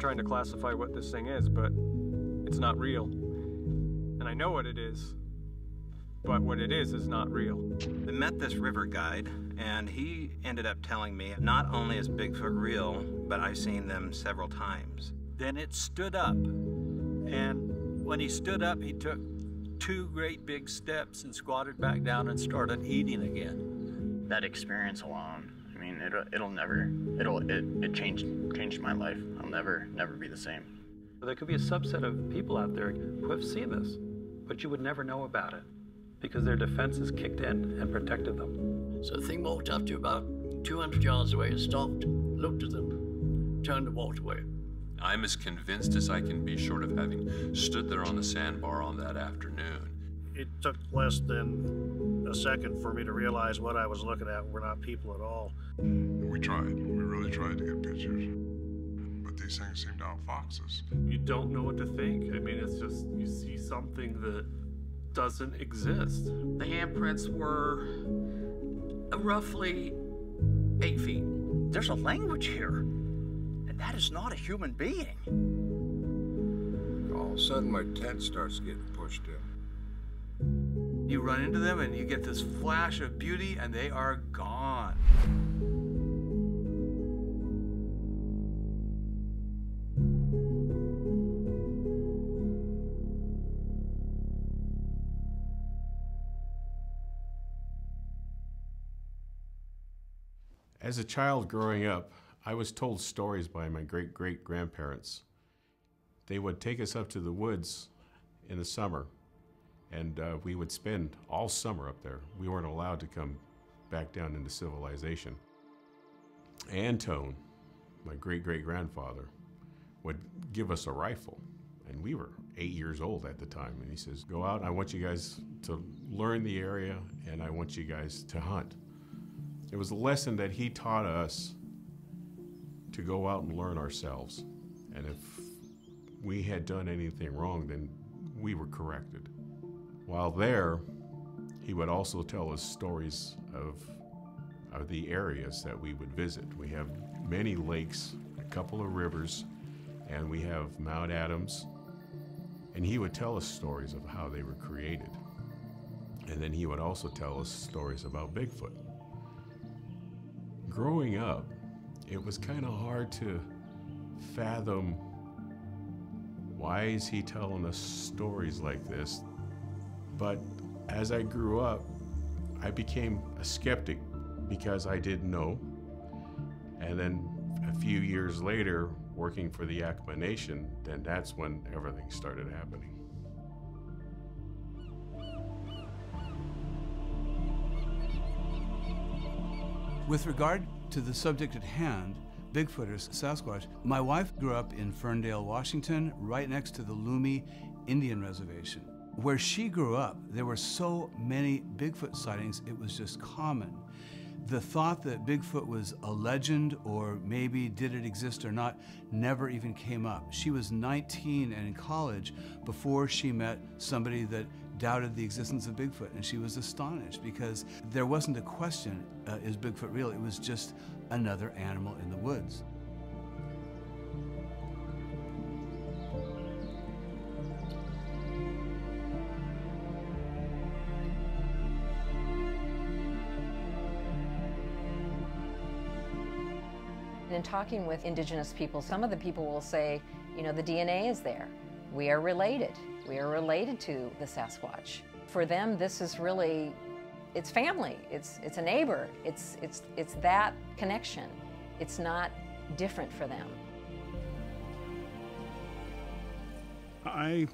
trying to classify what this thing is, but it's not real. And I know what it is, but what it is not real. I met this river guide, and he ended up telling me not only is Bigfoot real, but I've seen them several times. Then it stood up, and when he stood up, he took 2 great big steps and squatted back down and started eating again. That experience alone, I mean, it changed my life. I'll never be the same. There could be a subset of people out there who have seen this, but you would never know about it because their defenses kicked in and protected them. So the thing walked up to about 200 yards away, stopped, looked at them, turned and walked away. I'm as convinced as I can be, short of having stood there on the sandbar on that afternoon. It took less than a second for me to realize what I was looking at were not people at all. We really tried to get pictures, but these things seem to outfox us. You don't know what to think. I mean, it's just, you see something that doesn't exist. The handprints were roughly 8 feet. There's a language here, and that is not a human being. All of a sudden, my tent starts getting pushed in. You run into them and you get this flash of beauty and they are gone. As a child growing up, I was told stories by my great-great-grandparents. They would take us up to the woods in the summer, and we would spend all summer up there. We weren't allowed to come back down into civilization. Antone, my great-great-grandfather, would give us a rifle, and we were 8 years old at the time, and he says, go out, I want you guys to learn the area, and I want you guys to hunt. It was a lesson that he taught us to go out and learn ourselves, and if we had done anything wrong, then we were corrected. While there, he would also tell us stories of the areas that we would visit. We have many lakes, a couple of rivers, and we have Mount Adams. And he would tell us stories of how they were created. And then he would also tell us stories about Bigfoot. Growing up, it was kind of hard to fathom, why is he telling us stories like this? But as I grew up, I became a skeptic because I didn't know. And then a few years later, working for the Yakima Nation, then that's when everything started happening. With regard to the subject at hand, Bigfooters, Sasquatch, my wife grew up in Ferndale, Washington, right next to the Lumi Indian Reservation. Where she grew up, there were so many Bigfoot sightings, it was just common. The thought that Bigfoot was a legend or maybe did it exist or not never even came up. She was 19 and in college before she met somebody that doubted the existence of Bigfoot, and she was astonished because there wasn't a question, is Bigfoot real? It was just another animal in the woods. In talking with indigenous people, some of the people will say, you know, the DNA is there. We are related. We are related to the Sasquatch. For them, this is really, it's family. It's a neighbor. It's that connection. It's not different for them. I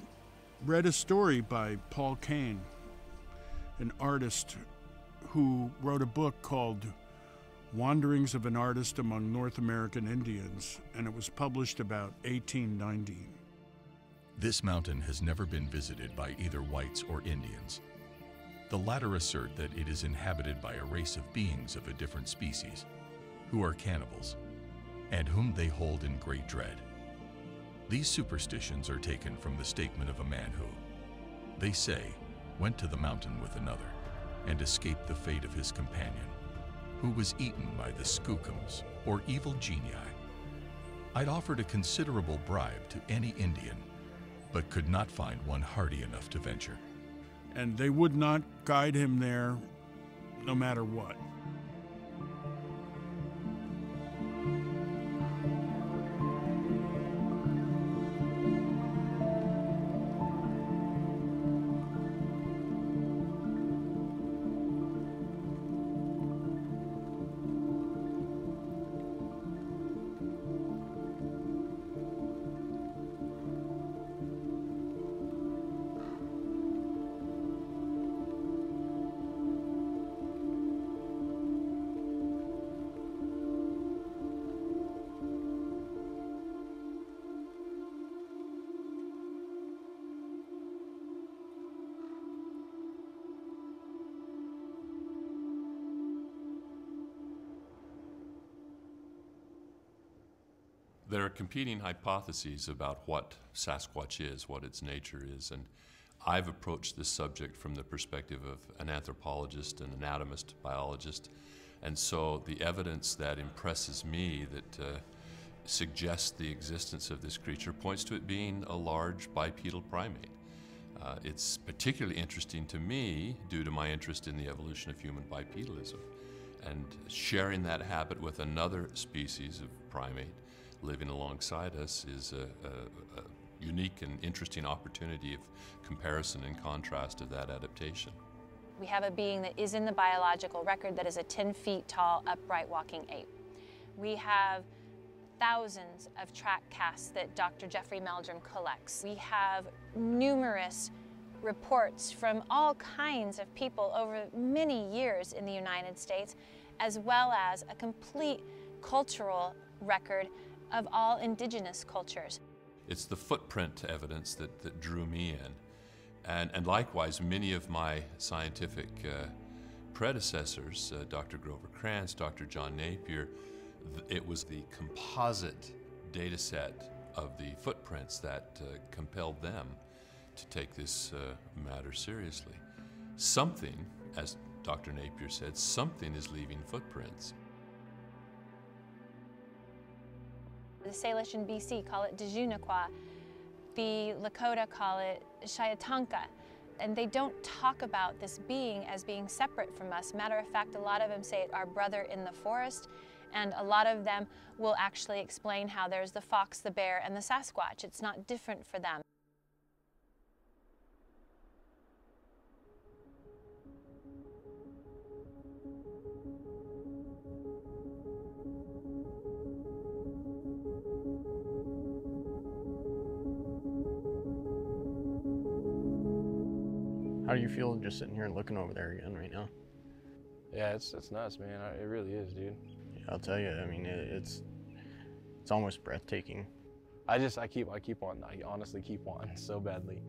read a story by Paul Kane, an artist who wrote a book called Wanderings of an Artist Among North American Indians, and it was published about 1890. This mountain has never been visited by either whites or Indians. The latter assert that it is inhabited by a race of beings of a different species, who are cannibals, and whom they hold in great dread. These superstitions are taken from the statement of a man who, they say, went to the mountain with another, and escaped the fate of his companion, who was eaten by the skookums, or evil genii. I'd offered a considerable bribe to any Indian, but could not find one hardy enough to venture. And they would not guide him there no matter what. There are competing hypotheses about what Sasquatch is, what its nature is, and I've approached this subject from the perspective of an anthropologist, an anatomist, biologist, and so the evidence that impresses me that suggests the existence of this creature points to it being a large bipedal primate. It's particularly interesting to me due to my interest in the evolution of human bipedalism, and sharing that habit with another species of primate living alongside us is a unique and interesting opportunity of comparison and contrast of that adaptation. We have a being that is in the biological record that is a 10 feet tall, upright walking ape. We have thousands of track casts that Dr. Jeffrey Meldrum collects. We have numerous reports from all kinds of people over many years in the United States, as well as a complete cultural record of all indigenous cultures. It's the footprint evidence that drew me in. And likewise, many of my scientific predecessors, Dr. Grover Krantz, Dr. John Napier, it was the composite data set of the footprints that compelled them to take this matter seriously. Something, as Dr. Napier said, something is leaving footprints. The Salish in BC call it Dejunaqua. The Lakota call it Shiatanka. And they don't talk about this being as being separate from us. Matter of fact, a lot of them say it our brother in the forest, and a lot of them will actually explain how there's the fox, the bear, and the Sasquatch. It's not different for them. How do you feel just sitting here and looking over there again right now? Yeah, it's nuts, man. It really is, dude. Yeah, I'll tell you. I mean, it's almost breathtaking. I honestly keep wanting so badly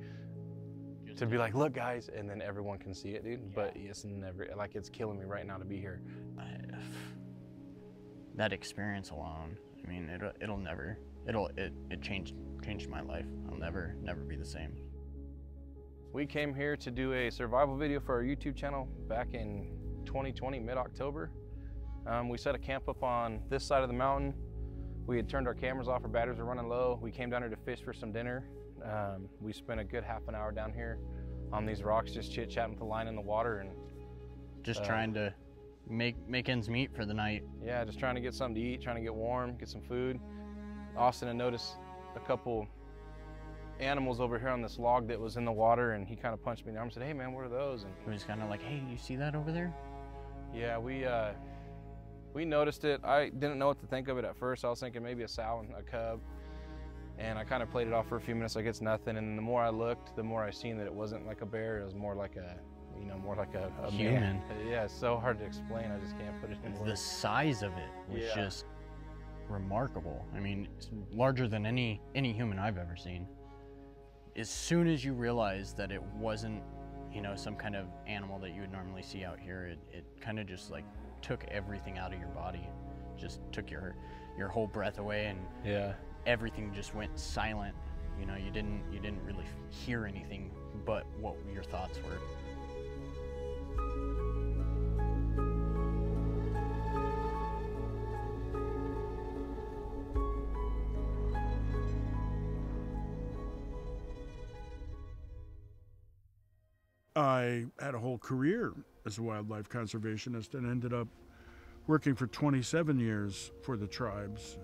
to be like, look, guys, and then everyone can see it, dude. Yeah. But it's never, like, it's killing me right now to be here. That experience alone, I mean, it changed my life. I'll never be the same. We came here to do a survival video for our YouTube channel back in 2020, mid-October. We set a camp up on this side of the mountain. We had turned our cameras off, our batteries were running low. We came down here to fish for some dinner. We spent a good half an hour down here on these rocks, just chit-chatting with the line in the water, and just trying to make ends meet for the night. Yeah, just trying to get something to eat, trying to get warm, get some food. Austin had noticed a couple animals over here on this log that was in the water, and he kind of punched me in the arm and said, hey man, what are those? And he was kind of like, hey, you see that over there? Yeah, we noticed it. I didn't know what to think of it at first. I was thinking maybe a sow and a cub, and I kind of played it off for a few minutes like it's nothing, and the more I looked, the more I seen that it wasn't like a bear. It was more like a human. Man. Yeah, it's so hard to explain. I just can't put it in words. The size of it was just remarkable. I mean, it's larger than any human I've ever seen. As soon as you realize that it wasn't, some kind of animal that you would normally see out here, it kind of just like took everything out of your body, just took your whole breath away, and everything just went silent. You didn't really hear anything but what your thoughts were. I had a whole career as a wildlife conservationist and ended up working for 27 years for the tribes.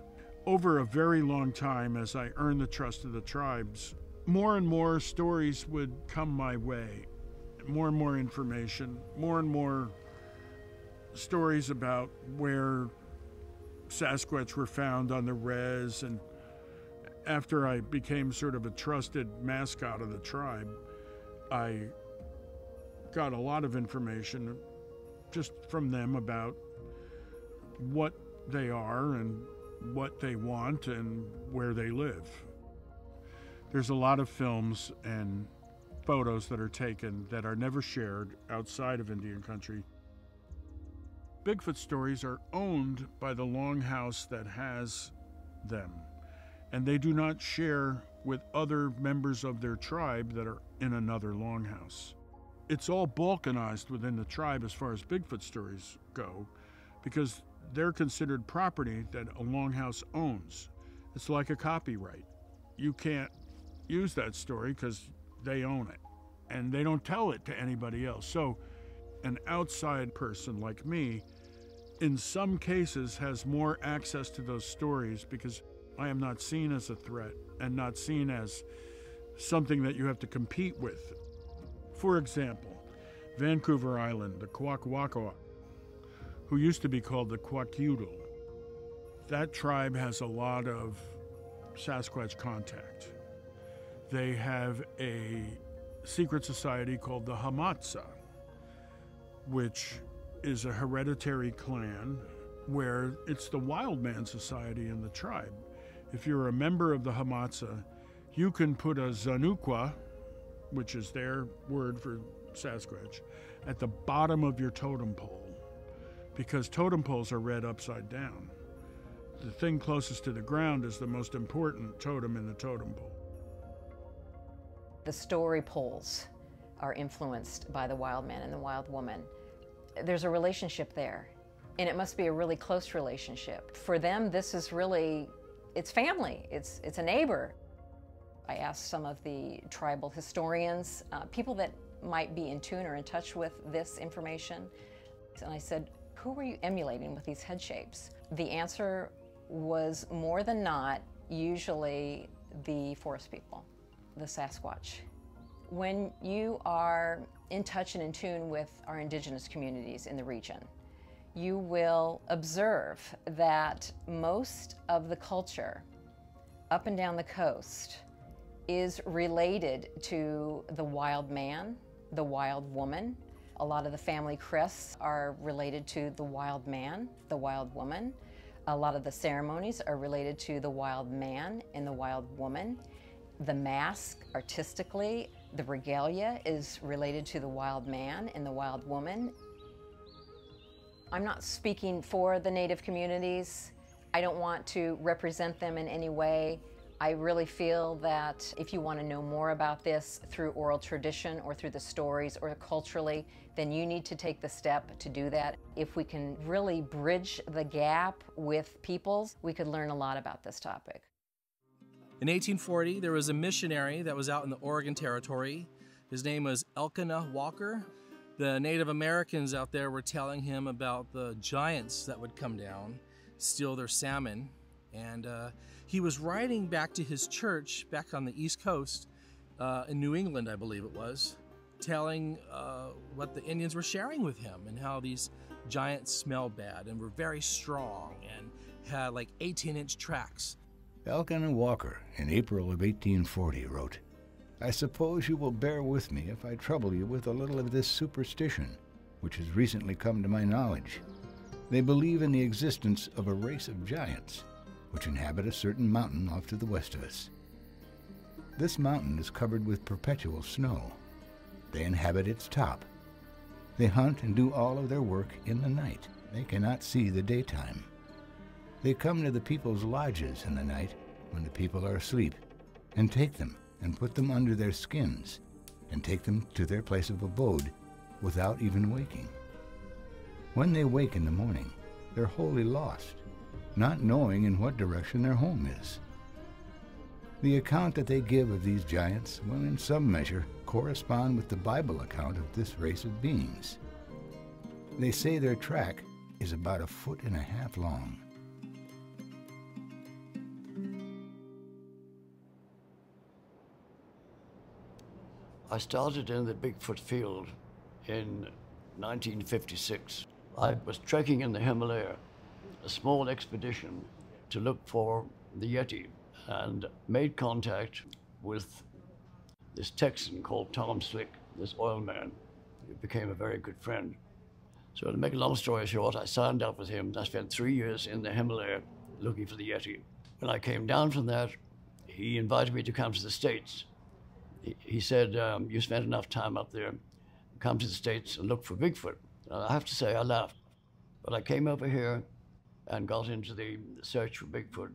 Over a very long time, as I earned the trust of the tribes, more and more stories would come my way, more and more information, more and more stories about where Sasquatch were found on the res. And after I became sort of a trusted mascot of the tribe, I got a lot of information just from them about what they are and what they want and where they live. There's a lot of films and photos that are taken that are never shared outside of Indian country. Bigfoot stories are owned by the longhouse that has them, and they do not share with other members of their tribe that are in another longhouse. It's all balkanized within the tribe as far as Bigfoot stories go, because they're considered property that a longhouse owns. It's like a copyright. You can't use that story because they own it, and they don't tell it to anybody else. So an outside person like me, in some cases, has more access to those stories because I am not seen as a threat and not seen as something that you have to compete with. For example, Vancouver Island, the Kwakwakwa, who used to be called the Kwakiutl. That tribe has a lot of Sasquatch contact. They have a secret society called the Hamatsa, which is a hereditary clan where it's the wild man society in the tribe. If you're a member of the Hamatsa, you can put a Zanukwa, which is their word for Sasquatch, at the bottom of your totem pole, because totem poles are read upside down. The thing closest to the ground is the most important totem in the totem pole. The story poles are influenced by the wild man and the wild woman. There's a relationship there, and it must be a really close relationship. For them, this is really, it's family, it's a neighbor. I asked some of the tribal historians, people that might be in tune or in touch with this information, and I said, who were you emulating with these head shapes? The answer was more than not usually the forest people, the Sasquatch. When you are in touch and in tune with our indigenous communities in the region, you will observe that most of the culture up and down the coast is related to the wild man, the wild woman. A lot of the family crests are related to the wild man, the wild woman. A lot of the ceremonies are related to the wild man and the wild woman. The mask, artistically, the regalia is related to the wild man and the wild woman. I'm not speaking for the Native communities. I don't want to represent them in any way. I really feel that if you want to know more about this through oral tradition or through the stories or culturally, then you need to take the step to do that. If we can really bridge the gap with peoples, we could learn a lot about this topic. In 1840, there was a missionary that was out in the Oregon Territory. His name was Elkanah Walker. The Native Americans out there were telling him about the giants that would come down, steal their salmon, and he was writing back to his church back on the East Coast, in New England, I believe it was, telling what the Indians were sharing with him and how these giants smelled bad and were very strong and had like 18-inch tracks. Elkanah Walker, in April of 1840, wrote, "I suppose you will bear with me if I trouble you with a little of this superstition, which has recently come to my knowledge. They believe in the existence of a race of giants, which inhabit a certain mountain off to the west of us. This mountain is covered with perpetual snow. They inhabit its top. They hunt and do all of their work in the night. They cannot see the daytime. They come to the people's lodges in the night when the people are asleep and take them and put them under their skins and take them to their place of abode without even waking. When they wake in the morning, they're wholly lost, not knowing in what direction their home is. The account that they give of these giants will in some measure correspond with the Bible account of this race of beings. They say their track is about 1.5 feet long. I started in the Bigfoot field in 1956. I was trekking in the Himalaya, a small expedition to look for the Yeti, and made contact with this Texan called Tom Slick, this oil man, who became a very good friend. So to make a long story short, I signed up with him. I spent 3 years in the Himalaya looking for the Yeti. When I came down from that, he invited me to come to the States. He said, you spent enough time up there, come to the States and look for Bigfoot. And I have to say, I laughed. But I came over here and got into the search for Bigfoot.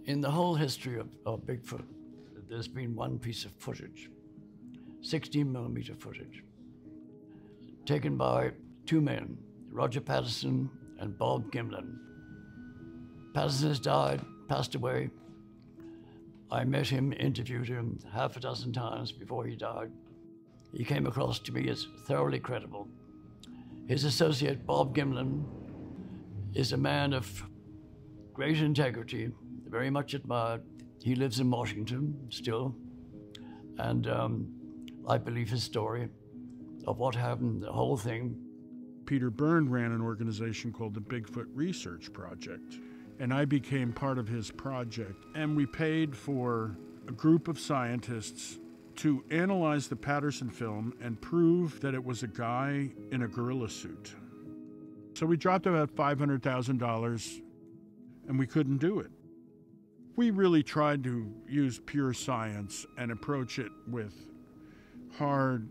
In the whole history of Bigfoot, there's been one piece of footage, 16mm footage, taken by two men, Roger Patterson and Bob Gimlin. Patterson has died, passed away. I met him, interviewed him 6 times before he died. He came across to me as thoroughly credible. His associate, Bob Gimlin, is a man of great integrity, very much admired. He lives in Washington still, and I believe his story of what happened, the whole thing. Peter Byrne ran an organization called the Bigfoot Research Project, and I became part of his project. And we paid for a group of scientists to analyze the Patterson film and prove that it was a guy in a gorilla suit. So we dropped about $500,000, and we couldn't do it. We really tried to use pure science and approach it with hard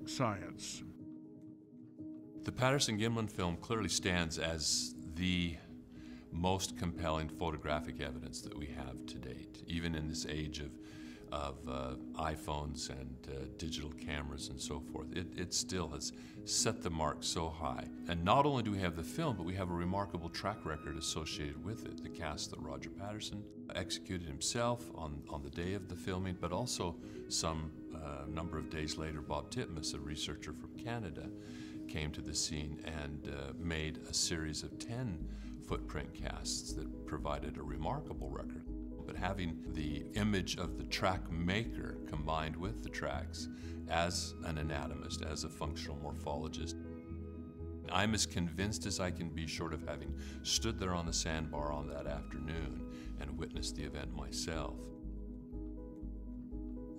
science. The Patterson-Gimlin film clearly stands as the most compelling photographic evidence that we have to date, even in this age of iPhones and digital cameras and so forth. It still has set the mark so high. And not only do we have the film, but we have a remarkable track record associated with it. The cast that Roger Patterson executed himself on the day of the filming, but also some number of days later, Bob Titmus, a researcher from Canada, came to the scene and made a series of 10 footprint casts that provided a remarkable record. But having the image of the track maker combined with the tracks as an anatomist, as a functional morphologist, I'm as convinced as I can be, short of having stood there on the sandbar on that afternoon and witnessed the event myself.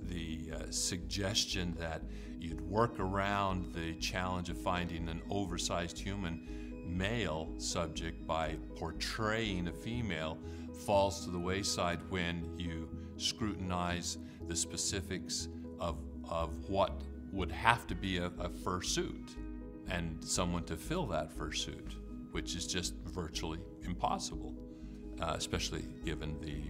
The suggestion that you'd work around the challenge of finding an oversized human male subject by portraying a female falls to the wayside when you scrutinize the specifics of what would have to be a fursuit and someone to fill that fursuit, which is just virtually impossible, especially given the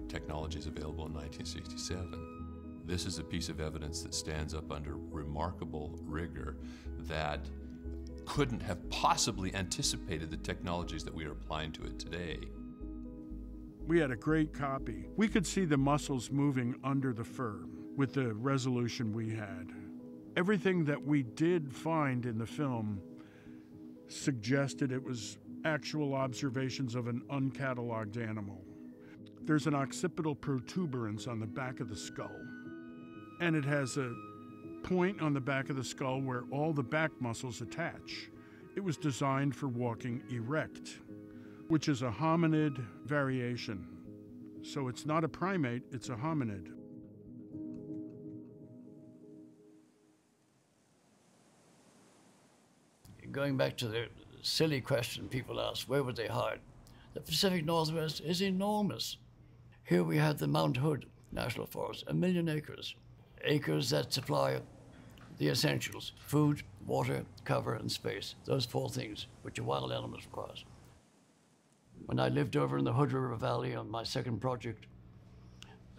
technologies available in 1967. This is a piece of evidence that stands up under remarkable rigor that couldn't have possibly anticipated the technologies that we are applying to it today. We had a great copy. We could see the muscles moving under the fur with the resolution we had. Everything that we did find in the film suggested it was actual observations of an uncatalogued animal. There's an occipital protuberance on the back of the skull, and it has a point on the back of the skull where all the back muscles attach. It was designed for walking erect, which is a hominid variation. So it's not a primate, it's a hominid. Going back to the silly question people ask, where would they hide? The Pacific Northwest is enormous. Here we have the Mount Hood National Forest, 1 million acres. Acres that supply the essentials: food, water, cover, and space. Those 4 things which a wild animal requires. When I lived over in the Hood River Valley on my second project,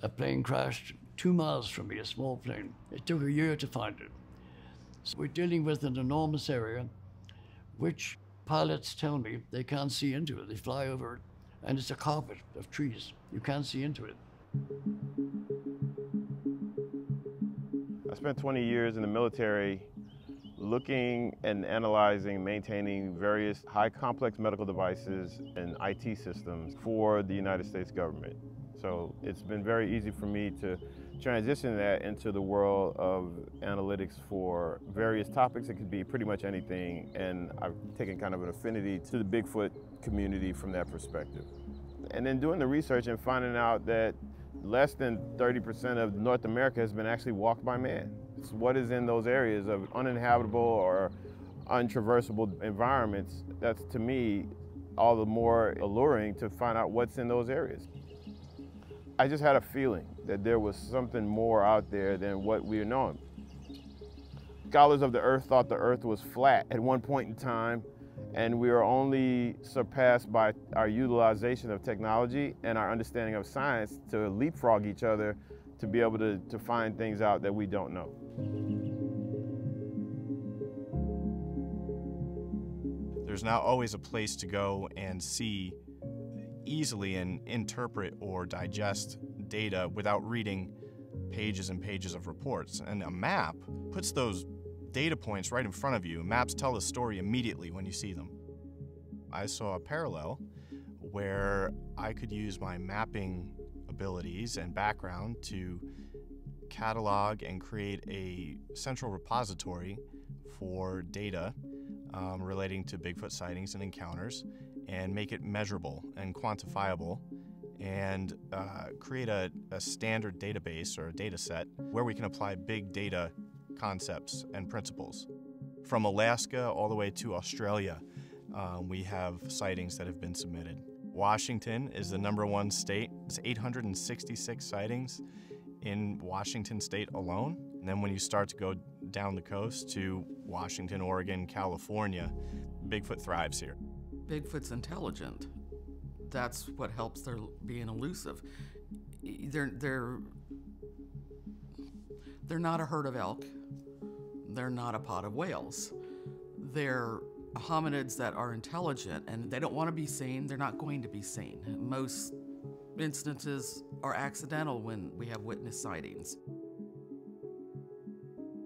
a plane crashed 2 miles from me, a small plane. It took a year to find it. So we're dealing with an enormous area which pilots tell me they can't see into it. They fly over it and it's a carpet of trees. You can't see into it. I spent 20 years in the military looking and analyzing, maintaining various high complex medical devices and IT systems for the United States government. So it's been very easy for me to transition that into the world of analytics for various topics. It could be pretty much anything, and I've taken kind of an affinity to the Bigfoot community from that perspective. And then doing the research and finding out that less than 30% of North America has been actually walked by man. It's what is in those areas of uninhabitable or untraversable environments, that's to me all the more alluring to find out what's in those areas. I just had a feeling that there was something more out there than what we know. Scholars of the earth thought the earth was flat at one point in time, and we are only surpassed by our utilization of technology and our understanding of science to leapfrog each other to be able to find things out that we don't know. There's now always a place to go and see easily and interpret or digest data without reading pages and pages of reports. And a map puts those data points right in front of you. Maps tell the story immediately when you see them. I saw a parallel where I could use my mapping abilities and background to catalog and create a central repository for data relating to Bigfoot sightings and encounters, and make it measurable and quantifiable, and create a standard database or a data set where we can apply big data concepts and principles. From Alaska all the way to Australia, we have sightings that have been submitted. Washington is the #1 state. It's 866 sightings in Washington state alone. And then when you start to go down the coast to Washington, Oregon, California, Bigfoot thrives here. Bigfoot's intelligent. That's what helps their being elusive. They're not a herd of elk. They're not a pod of whales. They're hominids that are intelligent, and they don't want to be seen. They're not going to be seen. Most instances are accidental when we have witness sightings.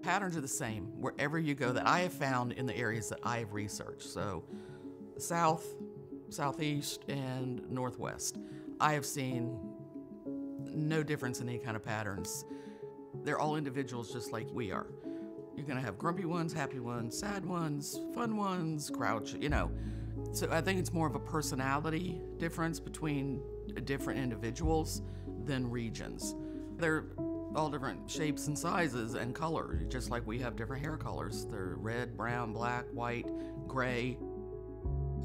Patterns are the same wherever you go that I have found in the areas that I have researched. So south, southeast, and northwest. I have seen no difference in any kind of patterns. They're all individuals just like we are. You're gonna have grumpy ones, happy ones, sad ones, fun ones, crouch, you know. So I think it's more of a personality difference between different individuals than regions. They're all different shapes and sizes and colors, just like we have different hair colors. They're red, brown, black, white, gray.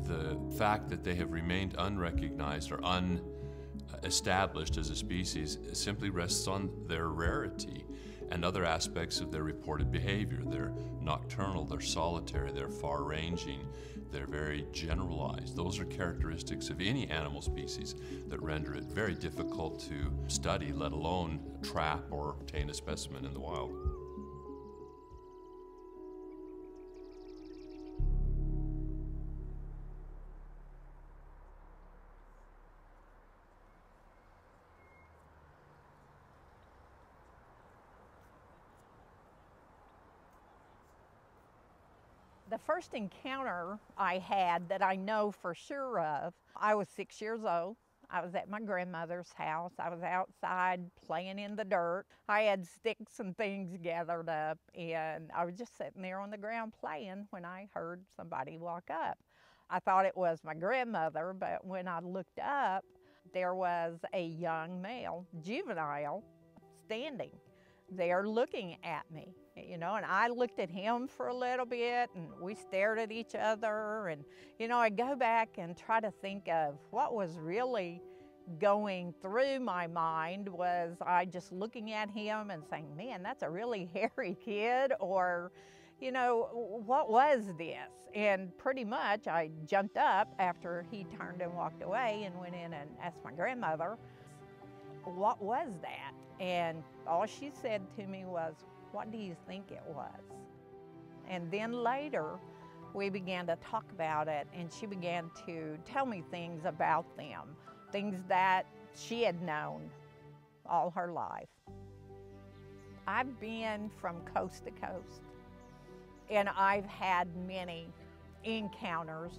The fact that they have remained unrecognized or unestablished as a species simply rests on their rarity and other aspects of their reported behavior. They're nocturnal, they're solitary, they're far-ranging, they're very generalized. Those are characteristics of any animal species that render it very difficult to study, let alone trap or obtain a specimen in the wild. The first encounter I had that I know for sure of, I was 6 years old. I was at my grandmother's house. I was outside playing in the dirt. I had sticks and things gathered up, and I was just sitting there on the ground playing when I heard somebody walk up. I thought it was my grandmother, but when I looked up, there was a young male, juvenile, standing there looking at me. You know, and I looked at him for a little bit, and we stared at each other, and, you know, I go back and try to think of what was really going through my mind. Was I just looking at him and saying, man, that's a really hairy kid, or, you know, what was this? And pretty much I jumped up after he turned and walked away and went in and asked my grandmother, what was that? And all she said to me was, what do you think it was? And then later, We began to talk about it, and she began to tell me things about them, things that she had known all her life. I've been from coast to coast, and I've had many encounters.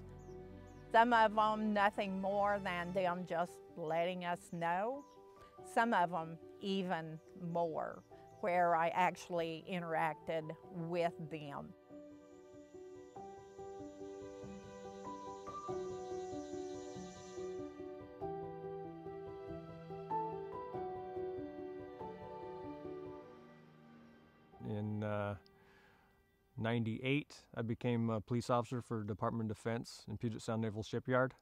Some of them nothing more than them just letting us know. Some of them even more, where I actually interacted with them. In 98, I became a police officer for Department of Defense in Puget Sound Naval Shipyard.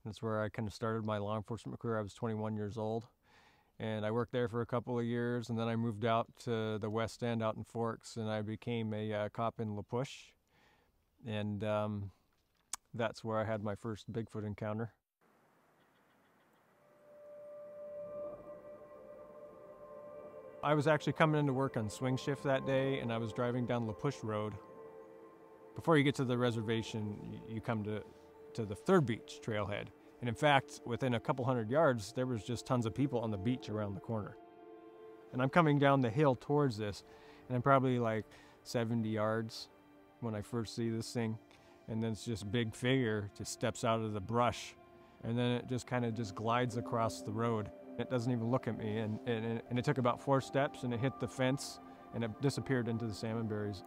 That's where I kind of started my law enforcement career. I was 21 years old. And I worked there for a couple of years, and then I moved out to the West End out in Forks, and I became a cop in La Push. And that's where I had my first Bigfoot encounter. I was actually coming into work on swing shift that day, and I was driving down La Push Road. Before you get to the reservation, you come to the Third Beach trailhead. And in fact, within a couple hundred yards, there was just tons of people on the beach around the corner. And I'm coming down the hill towards this, and I'm probably like 70 yards when I first see this thing. And then it's just big figure just steps out of the brush, and then it just kind of just glides across the road. It doesn't even look at me, and it took about 4 steps, and it hit the fence, and it disappeared into the salmon berries.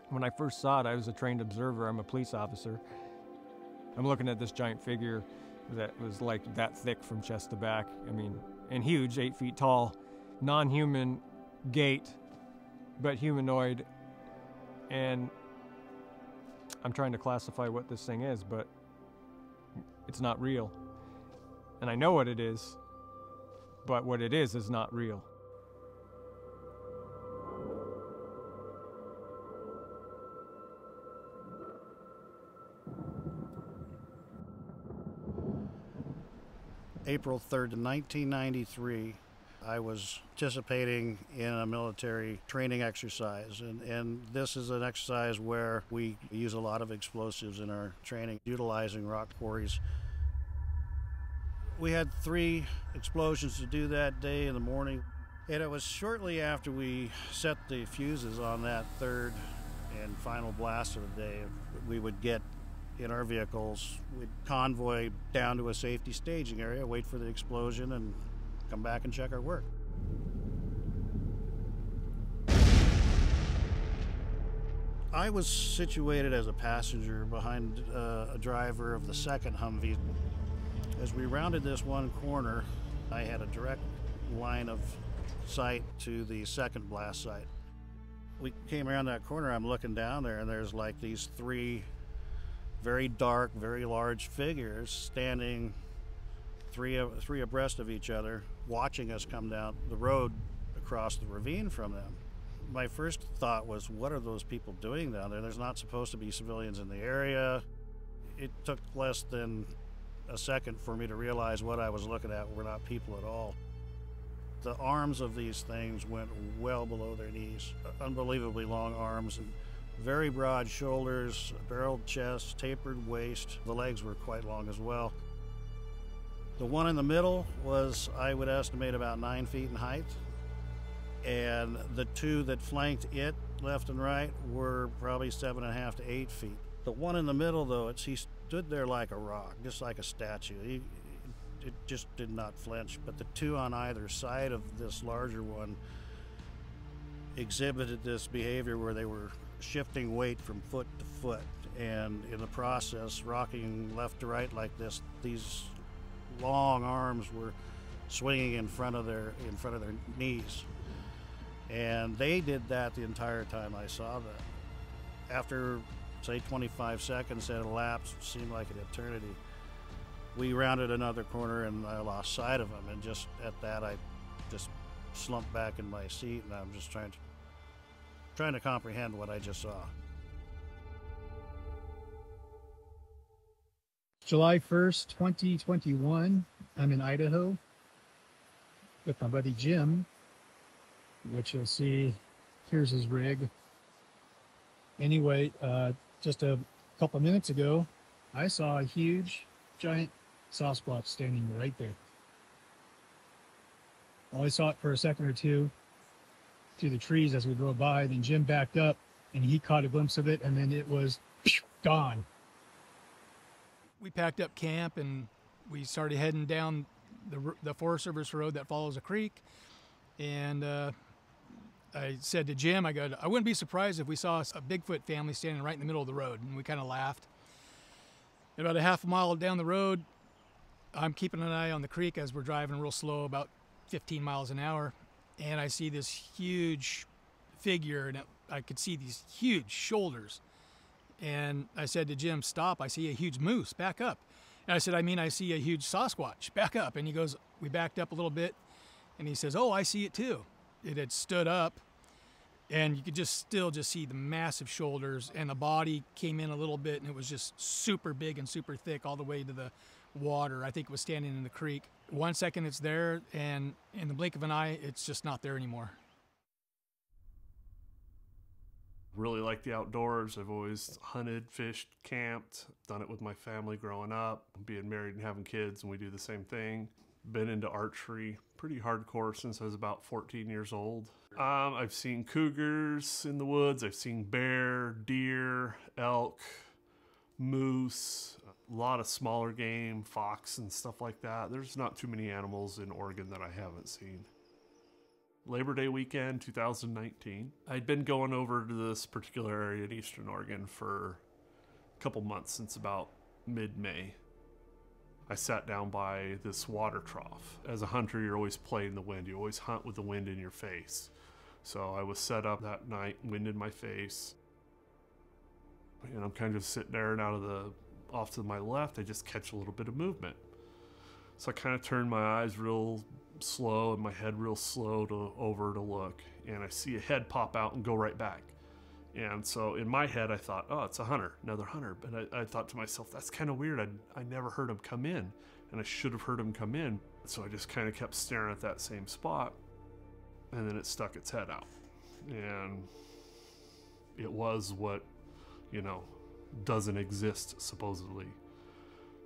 When I first saw it, I was a trained observer. I'm a police officer. I'm looking at this giant figure that was like that thick from chest to back. I mean, and huge, 8 feet tall, non-human gait, but humanoid. And I'm trying to classify what this thing is, but it's not real. And I know what it is, but what it is not real. April 3rd, 1993, I was participating in a military training exercise. And this is an exercise where we use a lot of explosives in our training, utilizing rock quarries. We had 3 explosions to do that day in the morning. And it was shortly after we set the fuses on that third and final blast of the day, we would get in our vehicles, we'd convoy down to a safety staging area, wait for the explosion, and come back and check our work. I was situated as a passenger behind a driver of the second Humvee. As we rounded this one corner, I had a direct line of sight to the second blast site. We came around that corner, I'm looking down there, and there's like these 3 very dark, very large figures standing three abreast of each other, watching us come down the road across the ravine from them. My first thought was, what are those people doing down there? There's not supposed to be civilians in the area. It took less than a second for me to realize what I was looking at were not people at all. The arms of these things went well below their knees, unbelievably long arms, and very broad shoulders, barreled chest, tapered waist. The legs were quite long as well. The one in the middle was, I would estimate, about 9 feet in height. And the 2 that flanked it, left and right, were probably 7.5 to 8 feet. The one in the middle, though, he stood there like a rock, just like a statue. It just did not flinch. But the 2 on either side of this larger one exhibited this behavior where they were shifting weight from foot to foot, and in the process rocking left to right like this. These long arms were swinging in front of their knees, and they did that the entire time I saw them. After say 25 seconds had elapsed, it seemed like an eternity, we rounded another corner and I lost sight of them, and just at that I just slumped back in my seat, and I'm just trying to comprehend what I just saw. July 1st, 2021, I'm in Idaho with my buddy Jim, which you'll see, here's his rig. Anyway, just a couple of minutes ago, I saw a huge, giant Sasquatch standing right there. Only saw it for a second or two through the trees as we drove by. Then Jim backed up and he caught a glimpse of it, and then it was gone. We packed up camp and we started heading down the Forest Service road that follows a creek. And I said to Jim, I wouldn't be surprised if we saw a Bigfoot family standing right in the middle of the road. And we kind of laughed. About a half a mile down the road, I'm keeping an eye on the creek as we're driving real slow, about 15 miles an hour. And I see this huge figure, and I could see these huge shoulders. And I said to Jim, stop, I see a huge moose, back up. And I said, I see a huge Sasquatch, back up. And he goes, we backed up a little bit, and he says, oh, I see it too. It had stood up, and you could still see the massive shoulders, and the body came in a little bit, and it was just super big and super thick all the way to the water. I think it was standing in the creek. 1 second it's there, and in the blink of an eye, it's just not there anymore. Really like the outdoors. I've always hunted, fished, camped, done it with my family growing up, being married and having kids, and we do the same thing. Been into archery pretty hardcore since I was about 14 years old. I've seen cougars in the woods. I've seen bear, deer, elk, moose, a lot of smaller game, fox and stuff like that. There's not too many animals in Oregon that I haven't seen. Labor Day weekend 2019. I'd been going over to this particular area in Eastern Oregon for a couple months, since about mid-May. I sat down by this water trough. As a hunter, you're always playing the wind. You always hunt with the wind in your face. So I was set up that night, wind in my face. And I'm kind of sitting there, and off to my left, I just catch a little bit of movement. So I kind of turn my eyes real slow and my head real slow over to look, and I see a head pop out and go right back. And so in my head I thought, oh, it's a hunter, another hunter. But I thought to myself, that's kind of weird. I never heard him come in, and I should have heard him come in. So I just kind of kept staring at that same spot, and then it stuck its head out. And it was what, doesn't exist, supposedly.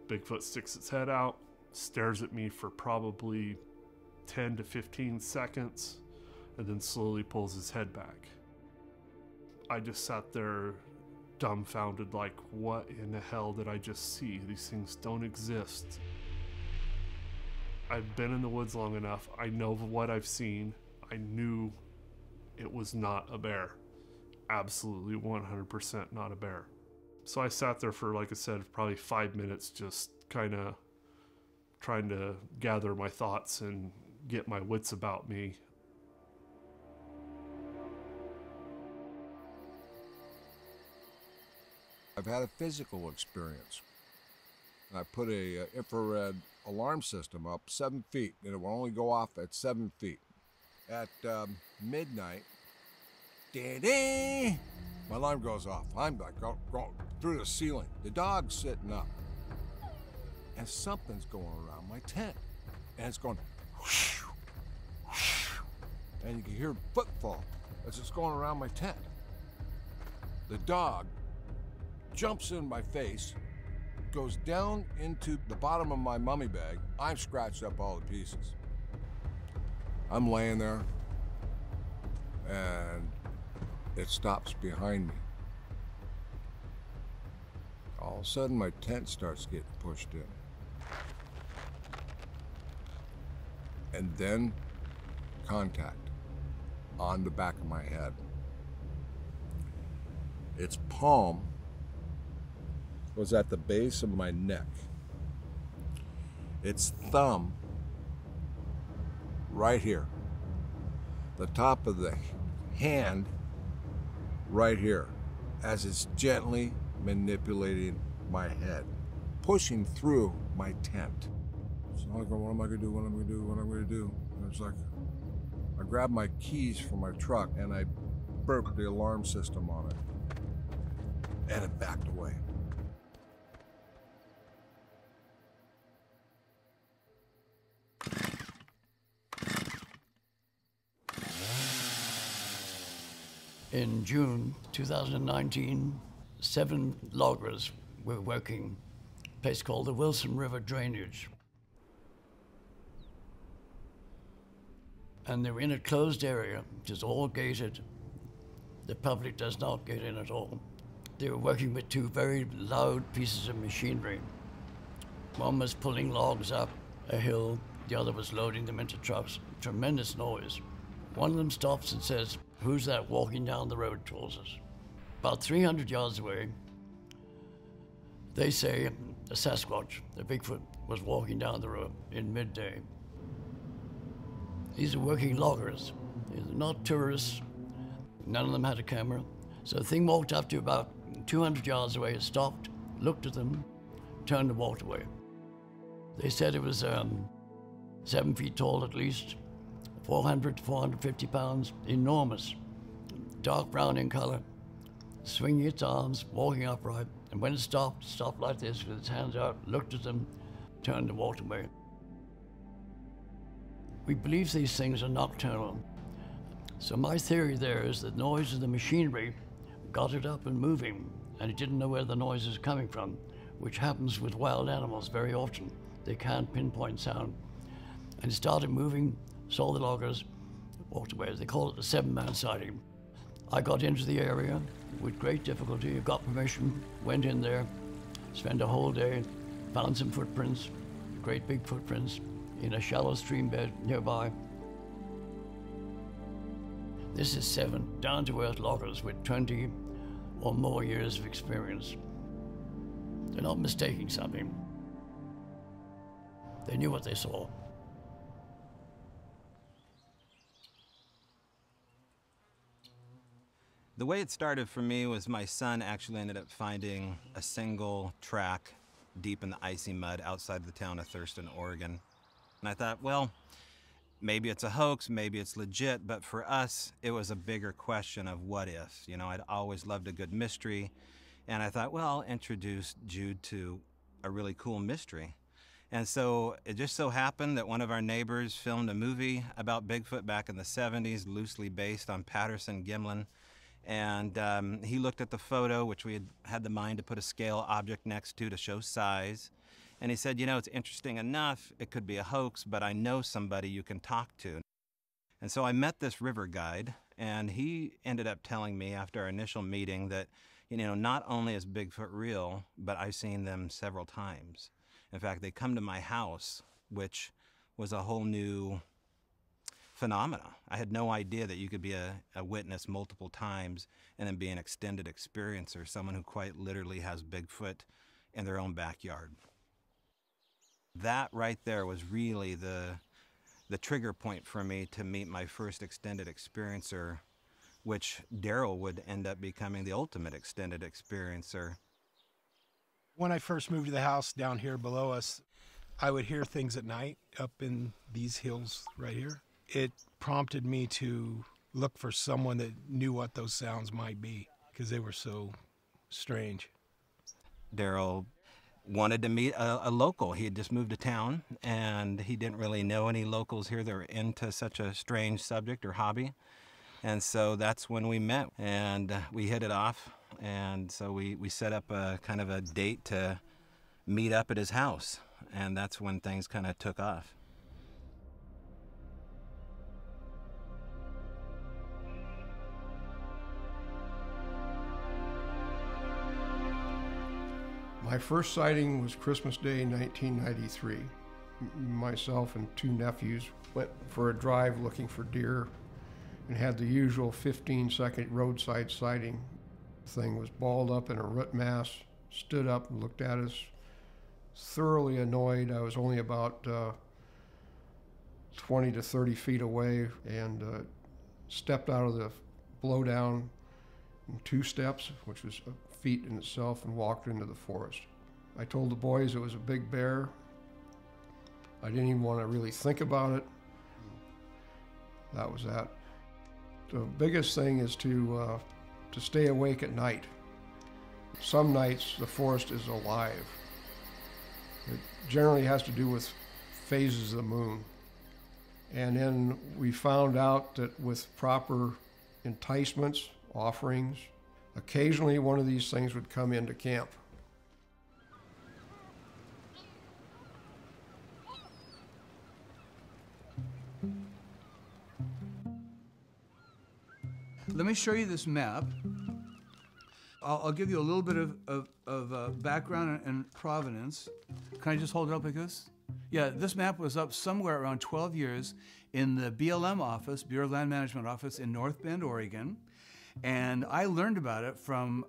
Bigfoot sticks its head out, stares at me for probably 10 to 15 seconds, and then slowly pulls his head back. I just sat there dumbfounded, like, what in the hell did I just see? These things don't exist. I've been in the woods long enough. I know what I've seen. I knew it was not a bear. Absolutely 100% not a bear. So I sat there for, like I said, probably 5 minutes, just kind of trying to gather my thoughts and get my wits about me. I've had a physical experience. And I put a infrared alarm system up 7 feet, and it will only go off at 7 feet. At midnight, da-da, my alarm goes off. I'm like going through the ceiling. The dog's sitting up, and something's going around my tent, and it's going whoosh, whoosh, and you can hear footfall as it's going around my tent. The dog jumps in my face, goes down into the bottom of my mummy bag. I'm scratched up all the pieces. I'm laying there, and it stops behind me. All of a sudden, my tent starts getting pushed in. And then contact on the back of my head. Its palm was at the base of my neck. Its thumb right here. The top of the hand right here, as it's gently manipulating my head, pushing through my tent. So I go, what am I gonna do, what am I gonna do, what am I gonna do? And it's like, I grabbed my keys from my truck and I broke the alarm system on it. And it backed away. In June 2019, 7 loggers were working a place called the Wilson River Drainage. And they were in a closed area, which is all gated. The public does not get in at all. They were working with 2 very loud pieces of machinery. One was pulling logs up a hill, the other was loading them into trucks. Tremendous noise. One of them stops and says, "Who's that walking down the road towards us?" About 300 yards away, they say a Sasquatch, a Bigfoot, was walking down the road in midday. These are working loggers. They're not tourists. None of them had a camera. So the thing walked up to about 200 yards away, stopped, looked at them, turned and walked away. They said it was 7 feet tall at least, 400 to 450 pounds, enormous, dark brown in color, swinging its arms, walking upright, and when it stopped like this with its hands out, looked at them, turned and walked away. We believe these things are nocturnal. So my theory there is that noise of the machinery got it up and moving, and it didn't know where the noise is coming from, which happens with wild animals very often. They can't pinpoint sound. And it started moving, saw the loggers, walked away. They call it a 7-man sighting. I got into the area with great difficulty, got permission, went in there, spent a whole day, found some footprints, great big footprints, in a shallow stream bed nearby. This is 7 down-to-earth loggers with 20 or more years of experience. They're not mistaking something. They knew what they saw. The way it started for me was my son actually ended up finding a single track deep in the icy mud outside the town of Thurston, Oregon. And I thought, well, maybe it's a hoax, maybe it's legit, but for us, it was a bigger question of what if. You know, I'd always loved a good mystery, and I thought, well, I'll introduce Jude to a really cool mystery. And so it just so happened that one of our neighbors filmed a movie about Bigfoot back in the 70s, loosely based on Patterson Gimlin. And he looked at the photo, which we had the mind to put a scale object next to show size. And he said, you know, it's interesting enough, it could be a hoax, but I know somebody you can talk to. And so I met this river guide, and he ended up telling me after our initial meeting that, you know, not only is Bigfoot real, but I've seen them several times. In fact, they come to my house, which was a whole new phenomena. I had no idea that you could be a witness multiple times and then be an extended experiencer, someone who quite literally has Bigfoot in their own backyard. That right there was really the trigger point for me to meet my first extended experiencer, which Daryl would end up becoming the ultimate extended experiencer. When I first moved to the house down here below us, I would hear things at night up in these hills right here. It prompted me to look for someone that knew what those sounds might be because they were so strange. Daryl wanted to meet a local. He had just moved to town, and he didn't really know any locals here that were into such a strange subject or hobby. And so that's when we met, and we hit it off. And so we set up a kind of a date to meet up at his house, and that's when things kind of took off. My first sighting was Christmas Day 1993. Myself and 2 nephews went for a drive looking for deer and had the usual 15-second roadside sighting. The thing was balled up in a root mass, stood up and looked at us, thoroughly annoyed. I was only about 20 to 30 feet away and stepped out of the blowdown in 2 steps, which was a feat in itself, and walked into the forest. I told the boys it was a big bear. I didn't even want to really think about it. That was that. The biggest thing is to stay awake at night. Some nights the forest is alive. It generally has to do with phases of the moon. And then we found out that with proper enticements, offerings. Occasionally one of these things would come into camp. Let me show you this map. I'll give you a little bit of background and provenance. Can I just hold it up like this? Yeah, this map was up somewhere around 12 years in the BLM office, Bureau of Land Management office in North Bend, Oregon. And I learned about it from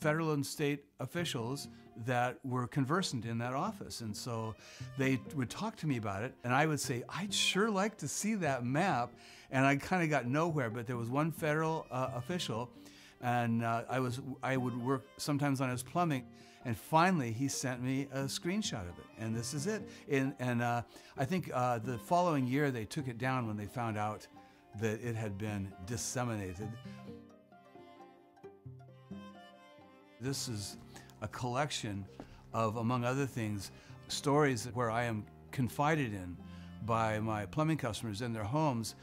federal and state officials that were conversant in that office. And so they would talk to me about it, and I would say, I'd sure like to see that map. And I kind of got nowhere, but there was one federal official, and I would work sometimes on his plumbing, and finally he sent me a screenshot of it, and this is it. I think the following year they took it down when they found out that it had been disseminated. This is a collection of, among other things, stories where I am confided in by my plumbing customers in their homes,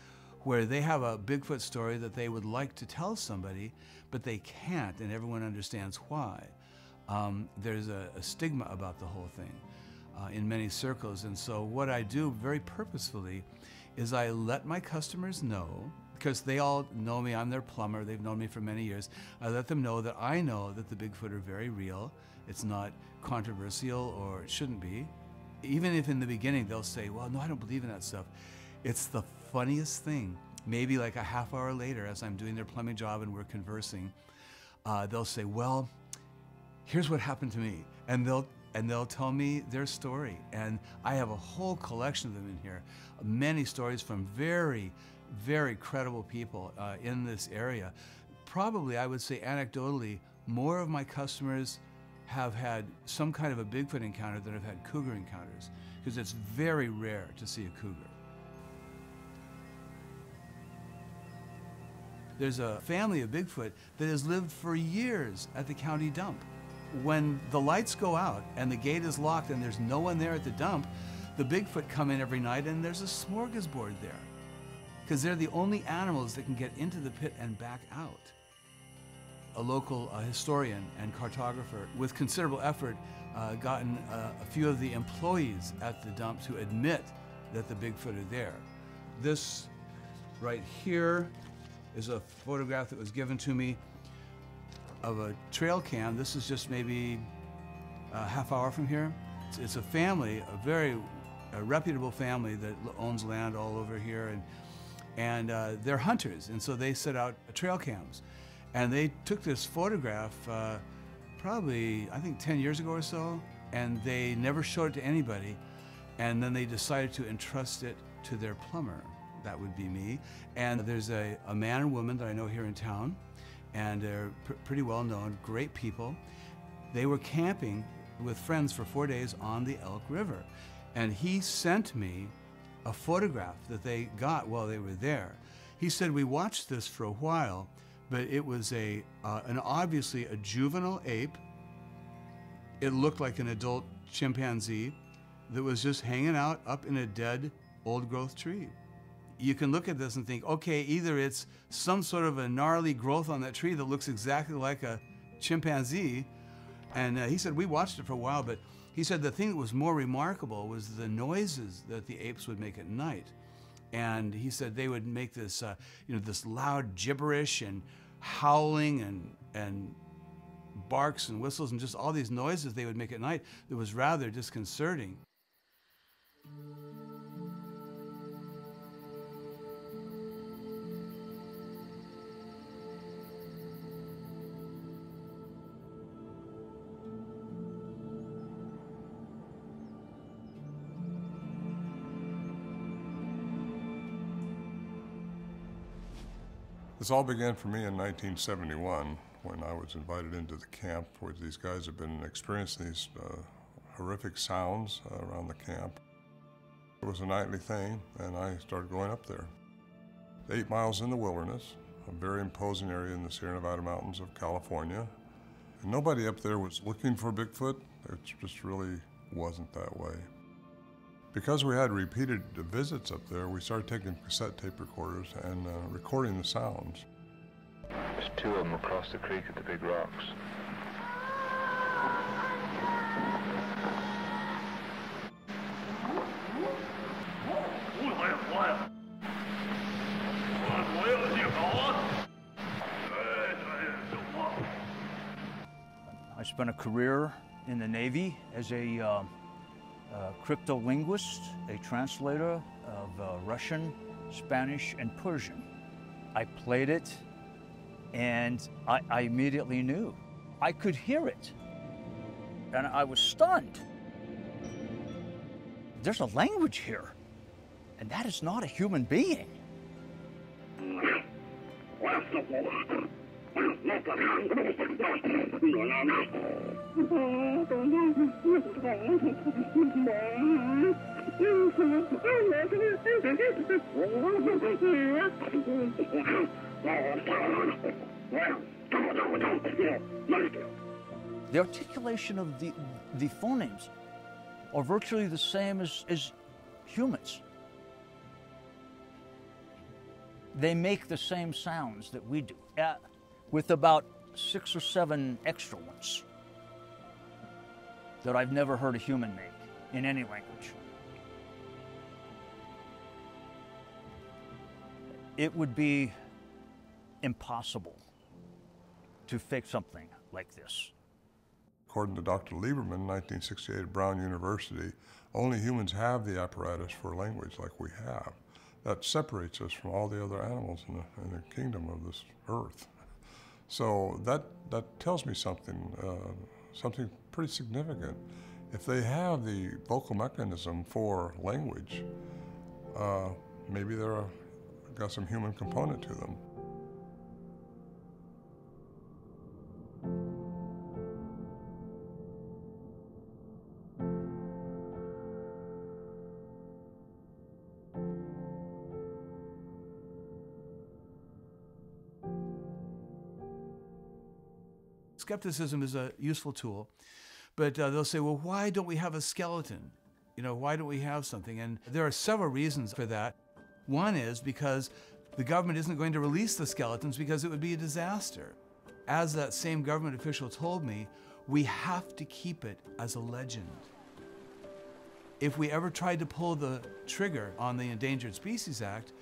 where they have a Bigfoot story that they would like to tell somebody, but they can't, and everyone understands why. There's a stigma about the whole thing in many circles, and so what I do very purposefully is I let my customers know, because they all know me, I'm their plumber, they've known me for many years, I let them know that I know that the Bigfoot are very real, it's not controversial, or it shouldn't be. Even if in the beginning they'll say, well, no, I don't believe in that stuff. It's the funniest thing. Maybe like a half hour later, as I'm doing their plumbing job and we're conversing, they'll say, well, here's what happened to me. And they'll tell me their story. And I have a whole collection of them in here. Many stories from very, very credible people in this area. Probably, I would say anecdotally, more of my customers have had some kind of a Bigfoot encounter than have had cougar encounters, because it's very rare to see a cougar. There's a family of Bigfoot that has lived for years at the county dump. When the lights go out and the gate is locked and there's no one there at the dump, the Bigfoot come in every night and there's a smorgasbord there, because they're the only animals that can get into the pit and back out. A local historian and cartographer, with considerable effort, gotten a few of the employees at the dump to admit that the Bigfoot are there. This right here is a photograph that was given to me of a trail cam. This is just maybe a half hour from here. It's a family, a very reputable family that owns land all over here, and they're hunters, and so they set out trail cams. And they took this photograph probably, I think, 10 years ago or so, and they never showed it to anybody. And then they decided to entrust it to their plumber. That would be me. And there's a man and woman that I know here in town, and they're pretty well known, great people. They were camping with friends for 4 days on the Elk River. And he sent me a photograph that they got while they were there. He said, we watched this for a while, but it was obviously a juvenile ape. It looked like an adult chimpanzee that was just hanging out up in a dead old growth tree. You can look at this and think, okay, either it's some sort of a gnarly growth on that tree that looks exactly like a chimpanzee. And he said, we watched it for a while, but he said the thing that was more remarkable was the noises that the apes would make at night. And he said they would make this, this loud gibberish and howling and barks and whistles and just all these noises they would make at night that was rather disconcerting. This all began for me in 1971 when I was invited into the camp where these guys have been experiencing these horrific sounds around the camp. It was a nightly thing, and I started going up there. 8 miles in the wilderness, a very imposing area in the Sierra Nevada mountains of California. And nobody up there was looking for Bigfoot. It just really wasn't that way. Because we had repeated visits up there, we started taking cassette tape recorders and recording the sounds. There's two of them across the creek at the big rocks. I spent a career in the Navy as a cryptolinguist, a translator of Russian, Spanish, and Persian. I played it, and I immediately knew. I could hear it, and I was stunned. There's a language here, and that is not a human being. The articulation of the phonemes are virtually the same as humans. They make the same sounds that we do, with about 6 or 7 extra ones that I've never heard a human make in any language. It would be impossible to fake something like this. According to Dr. Lieberman in 1968 at Brown University, only humans have the apparatus for language like we have. That separates us from all the other animals in the kingdom of this earth. So that tells me something pretty significant. If they have the vocal mechanism for language, maybe they're got some human component to them. Skepticism is a useful tool, but they'll say, well, why don't we have a skeleton? You know, why don't we have something? And there are several reasons for that. One is because the government isn't going to release the skeletons because it would be a disaster. As that same government official told me, we have to keep it as a legend. If we ever tried to pull the trigger on the Endangered Species Act,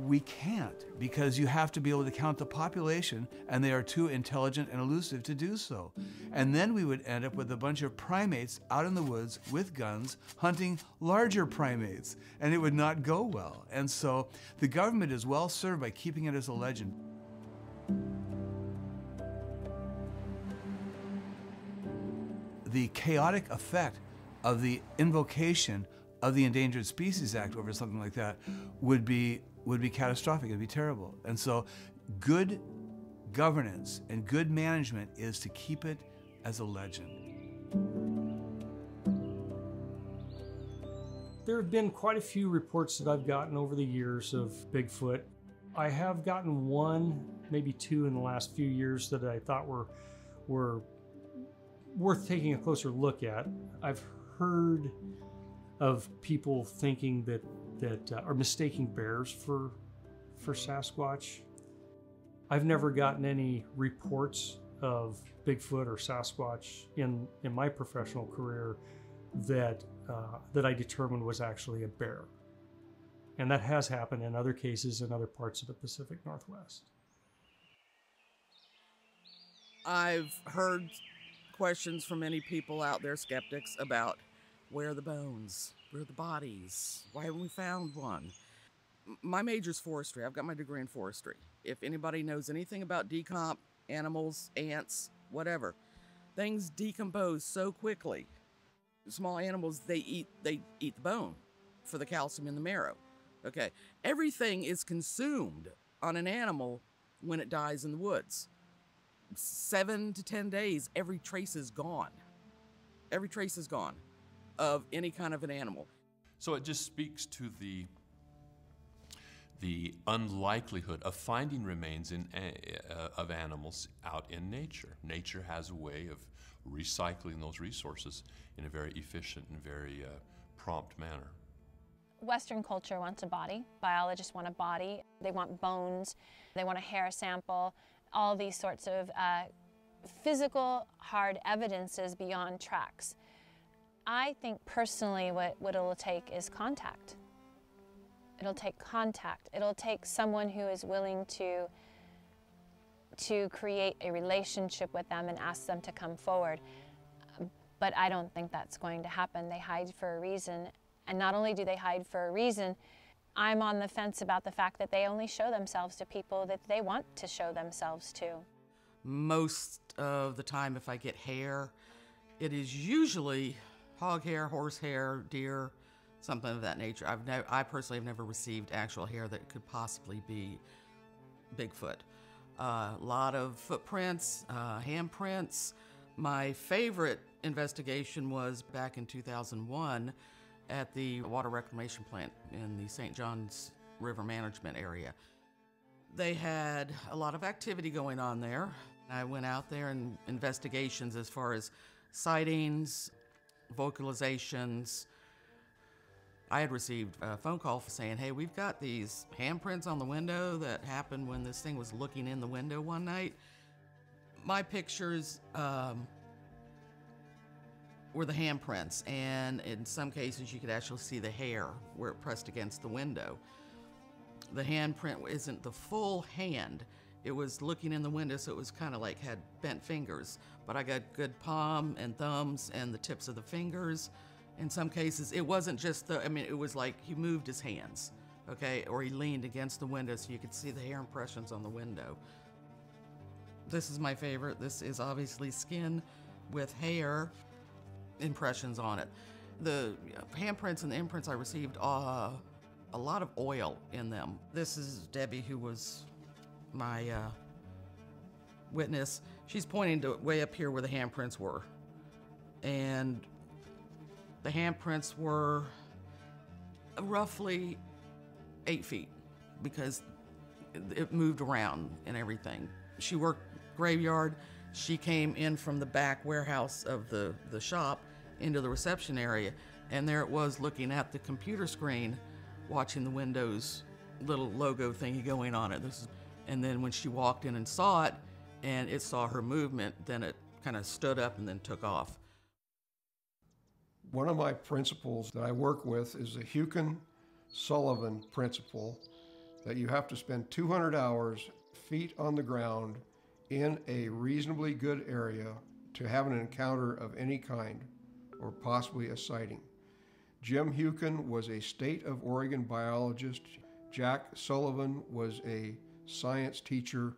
we can't, because you have to be able to count the population, and they are too intelligent and elusive to do so. And then we would end up with a bunch of primates out in the woods with guns hunting larger primates, and it would not go well. And so the government is well served by keeping it as a legend. The chaotic effect of the invocation of the Endangered Species Act over something like that would be catastrophic. It'd be terrible. And so good governance and good management is to keep it as a legend. There have been quite a few reports that I've gotten over the years of Bigfoot. I have gotten one, maybe two in the last few years that I thought were worth taking a closer look at. I've heard of people thinking that are mistaking bears for Sasquatch. I've never gotten any reports of Bigfoot or Sasquatch in my professional career that I determined was actually a bear. And that has happened in other cases in other parts of the Pacific Northwest. I've heard questions from many people out there, skeptics, about where are the bones? Where are the bodies? Why haven't we found one? My major's forestry. I've got my degree in forestry. If anybody knows anything about decomp, animals, ants, whatever, things decompose so quickly. Small animals, they eat the bone for the calcium in the marrow. Okay, everything is consumed on an animal when it dies in the woods. 7 to 10 days, every trace is gone. Every trace is gone of any kind of an animal. So it just speaks to the unlikelihood of finding remains of animals out in nature. Nature has a way of recycling those resources in a very efficient and very prompt manner. Western culture wants a body. Biologists want a body. They want bones. They want a hair sample. All these sorts of physical, hard evidences beyond tracks. I think personally what it'll take is contact. It'll take contact. It'll take someone who is willing to create a relationship with them and ask them to come forward. But I don't think that's going to happen. They hide for a reason. And not only do they hide for a reason, I'm on the fence about the fact that they only show themselves to people that they want to show themselves to. Most of the time, if I get hair, it is usually hog hair, horse hair, deer, something of that nature. I personally have never received actual hair that could possibly be Bigfoot. A lot of footprints, handprints. My favorite investigation was back in 2001 at the water reclamation plant in the St. Johns River management area. They had a lot of activity going on there. I went out there and investigations as far as sightings, vocalizations. I had received a phone call saying, hey, we've got these handprints on the window that happened when this thing was looking in the window one night. My pictures were the handprints, and in some cases you could actually see the hair where it pressed against the window. The handprint isn't the full hand. It was looking in the window, so it was kind of like had bent fingers. But I got good palm and thumbs and the tips of the fingers. In some cases, it wasn't just it was like he moved his hands, okay? Or he leaned against the window so you could see the hair impressions on the window. This is my favorite. This is obviously skin with hair impressions on it. The handprints and the imprints I received, a lot of oil in them. This is Debbie, who was my witness. She's pointing to way up here where the handprints were. And the handprints were roughly 8 feet because it moved around and everything. She worked graveyard. She came in from the back warehouse of the shop into the reception area, and there it was looking at the computer screen, watching the Windows little logo thingy going on it. And then when she walked in and saw it, and it saw her movement, then it kind of stood up and then took off. One of my principles that I work with is the Hukin-Sullivan principle, that you have to spend 200 hours feet on the ground in a reasonably good area to have an encounter of any kind, or possibly a sighting. Jim Hukin was a state of Oregon biologist. Jack Sullivan was a science teacher.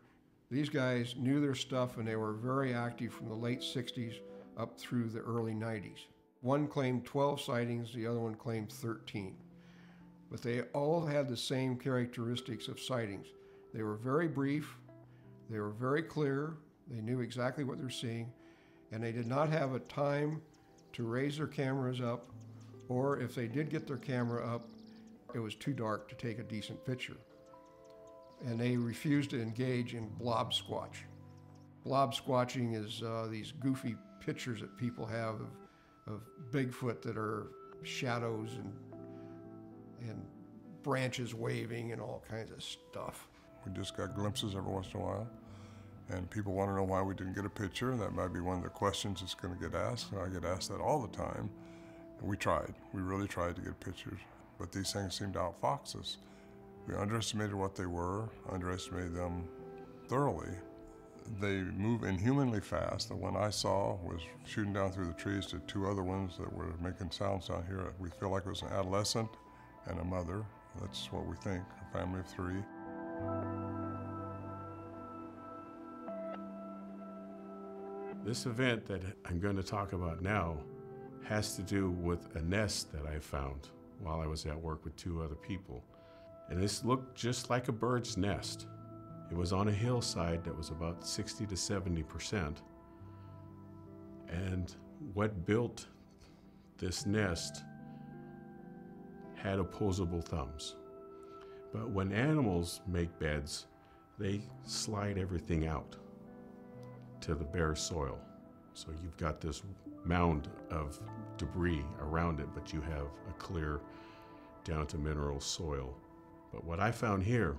These guys knew their stuff, and they were very active from the late 60s up through the early 90s. One claimed 12 sightings, the other one claimed 13. But they all had the same characteristics of sightings. They were very brief, they were very clear, they knew exactly what they're seeing, and they did not have a time to raise their cameras up, or if they did get their camera up, it was too dark to take a decent picture. And they refused to engage in blob squatch. Blob squatching is these goofy pictures that people have of Bigfoot that are shadows and branches waving and all kinds of stuff. We just got glimpses every once in a while, and people want to know why we didn't get a picture. That might be one of the questions that's going to get asked. I get asked that all the time. And we tried. We really tried to get pictures, but these things seemed to outfox us. We underestimated what they were, underestimated them thoroughly. They move inhumanly fast. The one I saw was shooting down through the trees to two other ones that were making sounds down here. We feel like it was an adolescent and a mother. That's what we think, a family of 3. This event that I'm going to talk about now has to do with a nest that I found while I was at work with 2 other people. And this looked just like a bird's nest. It was on a hillside that was about 60 to 70%. And what built this nest had opposable thumbs. But when animals make beds, they slide everything out to the bare soil. So you've got this mound of debris around it, but you have a clear down to mineral soil. But what I found here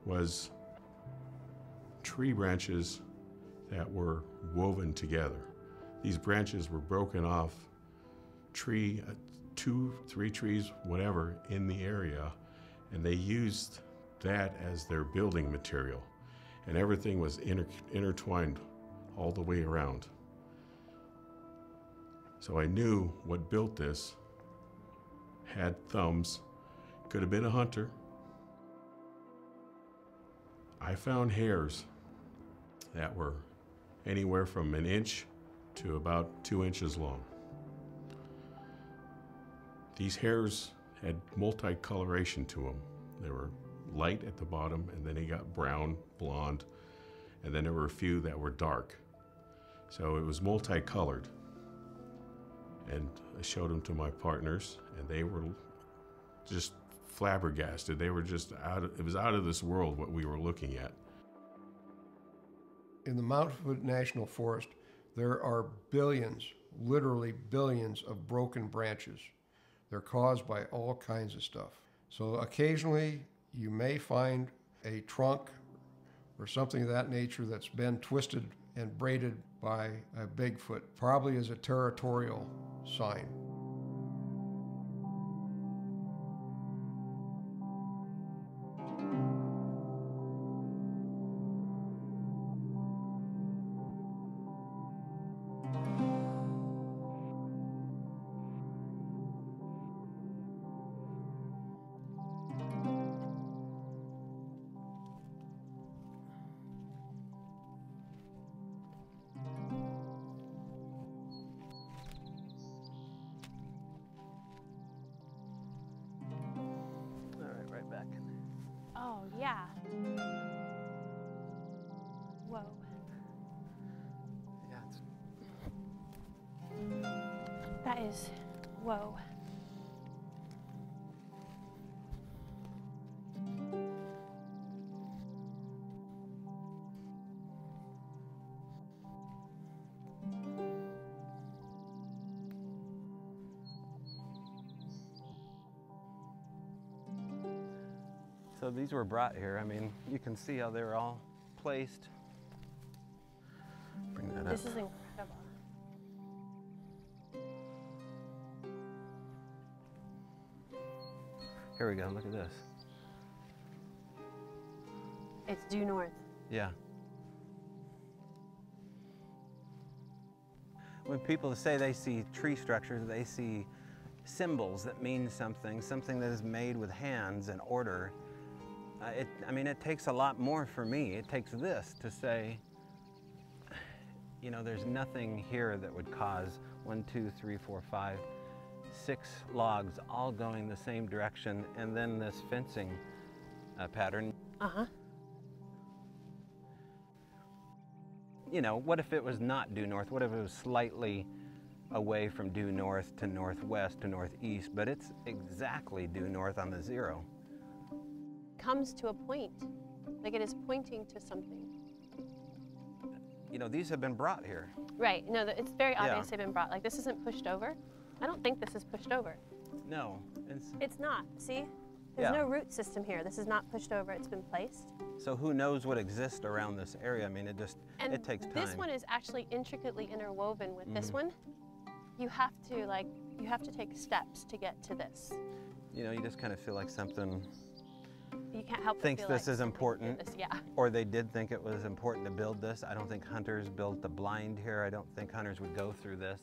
was tree branches that were woven together. These branches were broken off tree, 2, 3 trees, whatever, in the area, and they used that as their building material. And everything was intertwined all the way around. So I knew what built this had thumbs, could have been a hunter. I found hairs that were anywhere from 1 inch to about 2 inches long. These hairs had multicoloration to them. They were light at the bottom, and then they got brown, blonde, and then there were a few that were dark. So it was multicolored. And I showed them to my partners, and they were just flabbergasted. They were just it was out of this world what we were looking at. In the Mountain National Forest, there are billions, literally billions of broken branches. They're caused by all kinds of stuff. So occasionally you may find a trunk or something of that nature that's been twisted and braided by a Bigfoot, probably as a territorial sign. Oh, yeah. Whoa. Yeah, that is, whoa. So these were brought here. I mean, you can see how they're all placed. Bring that up. This is incredible. Here we go, look at this. It's due north. Yeah. When people say they see tree structures, they see symbols that mean something, something that is made with hands and order. I mean, it takes a lot more for me. It takes this to say, you know, there's nothing here that would cause 1, 2, 3, 4, 5, 6 logs all going the same direction, and then this fencing pattern. Uh-huh. You know, what if it was not due north? What if it was slightly away from due north to northwest to northeast, but it's exactly due north on the 0? Comes to a point, like it is pointing to something. You know, these have been brought here. Right, no, it's very obvious they've been brought. Like, this isn't pushed over. I don't think this is pushed over. No. It's not, see? There's no root system here. This is not pushed over, it's been placed. So who knows what exists around this area? I mean, it takes time. This one is actually intricately interwoven with this one. You have to take steps to get to this. You know, you just kind of feel like something you can't help thinks but feel this like is important, this, yeah. Or they did think it was important to build this. I don't think hunters built the blind here. I don't think hunters would go through this.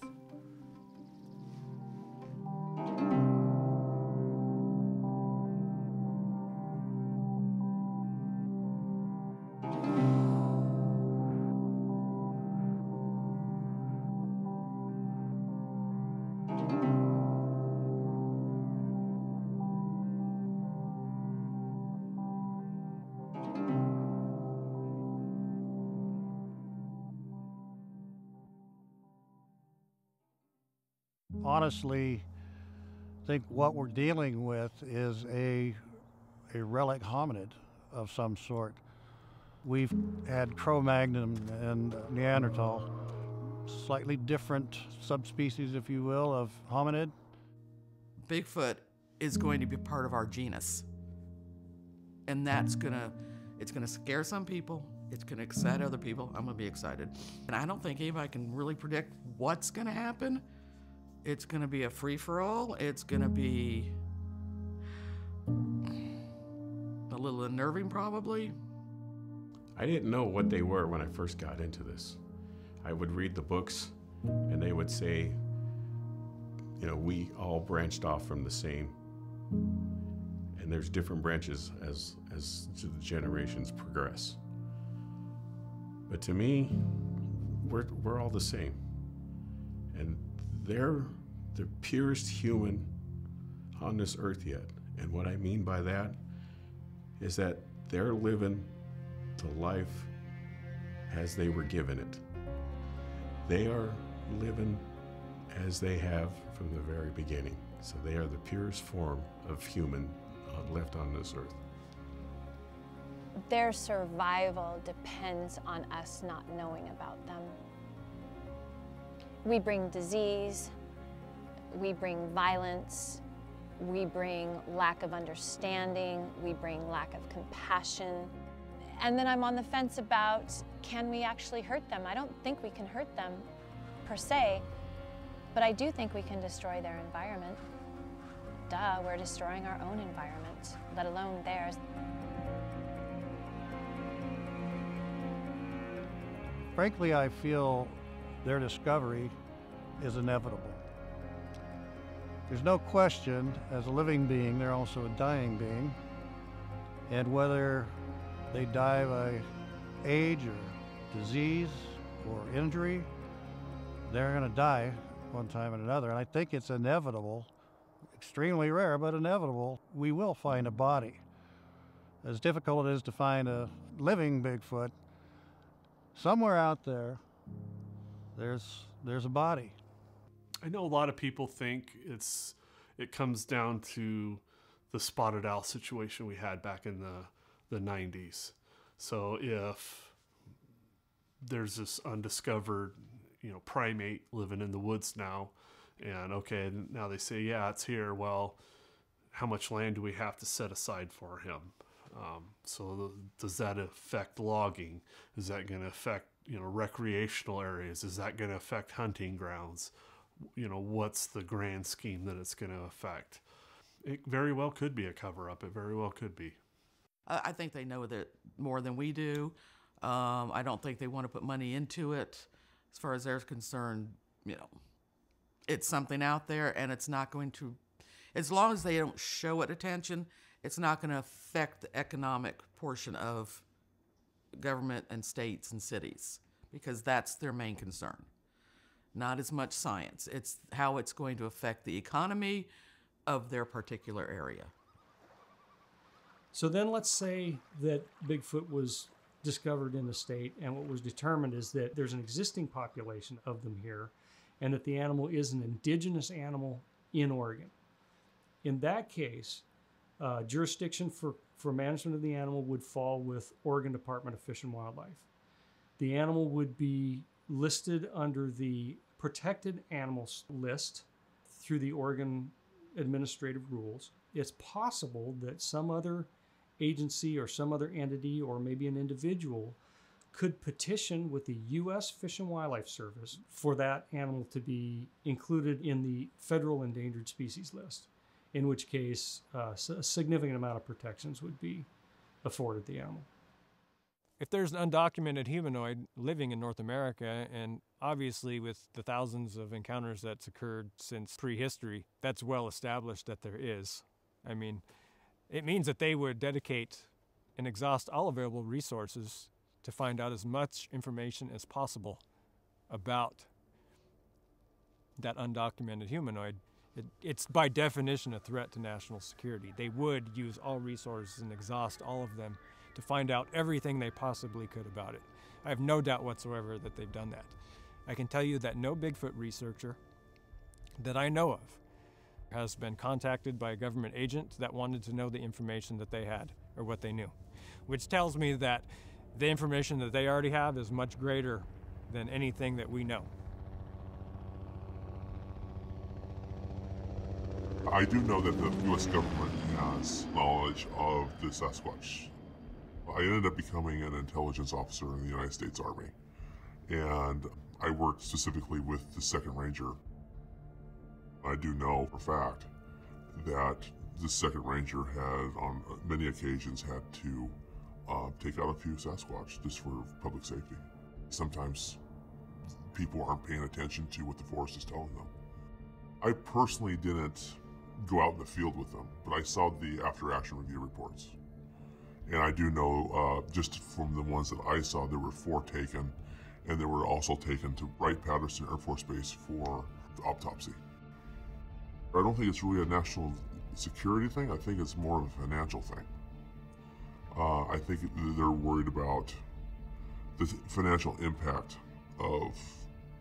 Honestly, I think what we're dealing with is a relic hominid of some sort. We've had Cro-Magnon and Neanderthal, slightly different subspecies, if you will, of hominid. Bigfoot is going to be part of our genus. And it's gonna scare some people, it's gonna excite other people. I'm gonna be excited. And I don't think anybody can really predict what's gonna happen. It's gonna be a free-for-all. It's gonna be a little unnerving, probably. I didn't know what they were when I first got into this. I would read the books and they would say, you know, we all branched off from the same. And there's different branches as the generations progress. But to me, we're all the same. And they're the purest human on this earth yet. And what I mean by that is that they're living the life as they were given it. They are living as they have from the very beginning. So they are the purest form of human left on this earth. Their survival depends on us not knowing about them. We bring disease, we bring violence, we bring lack of understanding, we bring lack of compassion. And then I'm on the fence about, can we actually hurt them? I don't think we can hurt them per se, but I do think we can destroy their environment. Duh, we're destroying our own environment, let alone theirs. Frankly, I feel their discovery is inevitable. There's no question, as a living being, they're also a dying being. And whether they die by age or disease or injury, they're going to die one time or another. And I think it's inevitable, extremely rare, but inevitable, we will find a body. As difficult it is to find a living Bigfoot, somewhere out there, there's a body. I know a lot of people think it comes down to the spotted owl situation we had back in the 90s. So if there's this undiscovered, primate living in the woods now, and okay, now they say, yeah, it's here. Well, how much land do we have to set aside for him? So does that affect logging? Is that going to affect, recreational areas? Is that going to affect hunting grounds? What's the grand scheme that it's going to affect? It very well could be a cover-up. It very well could be. I think they know that more than we do. I don't think they want to put money into it. As far as they're concerned, it's something out there, and it's not going to, as long as they don't show it attention, it's not going to affect the economic portion of government and states and cities, because that's their main concern. Not as much science. It's how it's going to affect the economy of their particular area. So then let's say that Bigfoot was discovered in the state, and what was determined is that there's an existing population of them here, and that the animal is an indigenous animal in Oregon. In that case, jurisdiction for management of the animal would fall with Oregon Department of Fish and Wildlife. The animal would be listed under the protected animals list through the Oregon administrative rules. It's possible that some other agency or some other entity or maybe an individual could petition with the U.S. Fish and Wildlife Service for that animal to be included in the federal endangered species list, in which case a significant amount of protections would be afforded the animal. If there's an undocumented humanoid living in North America, and obviously with the thousands of encounters that's occurred since prehistory, that's well established that there is. I mean, it means that they would dedicate and exhaust all available resources to find out as much information as possible about that undocumented humanoid. It's by definition a threat to national security. They would use all resources and exhaust all of them to find out everything they possibly could about it. I have no doubt whatsoever that they've done that. I can tell you that no Bigfoot researcher that I know of has been contacted by a government agent that wanted to know the information that they had or what they knew, which tells me that the information that they already have is much greater than anything that we know. I do know that the U.S. government has knowledge of the Sasquatch. I ended up becoming an intelligence officer in the United States Army, and I worked specifically with the 2nd Ranger. I do know for a fact that the 2nd Ranger had, on many occasions, had to take out a few Sasquatch just for public safety. Sometimes people aren't paying attention to what the forest is telling them. I personally didn't go out in the field with them, but I saw the after-action review reports. And I do know, just from the ones that I saw, there were 4 taken, and they were also taken to Wright-Patterson Air Force Base for the autopsy. I don't think it's really a national security thing. I think it's more of a financial thing. I think they're worried about the financial impact of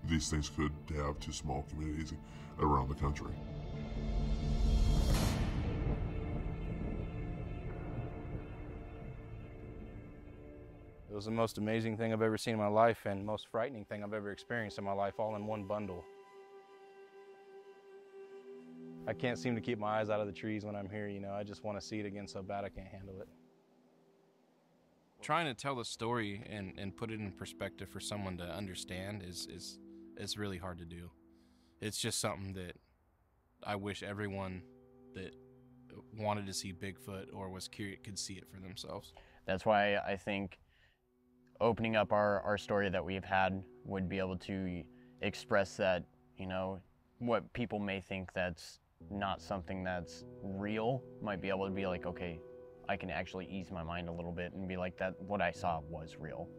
these things could have to small communities around the country. It was the most amazing thing I've ever seen in my life and most frightening thing I've ever experienced in my life, all in one bundle. I can't seem to keep my eyes out of the trees when I'm here, you know. I just want to see it again so bad I can't handle it. Trying to tell the story and put it in perspective for someone to understand is really hard to do. It's just something that I wish everyone that wanted to see Bigfoot or was curious could see it for themselves. That's why I think opening up our story that we've had would be able to express that, you know, what people may think that's not something that's real might be able to be like, okay, I can actually ease my mind a little bit and be like, that what I saw was real.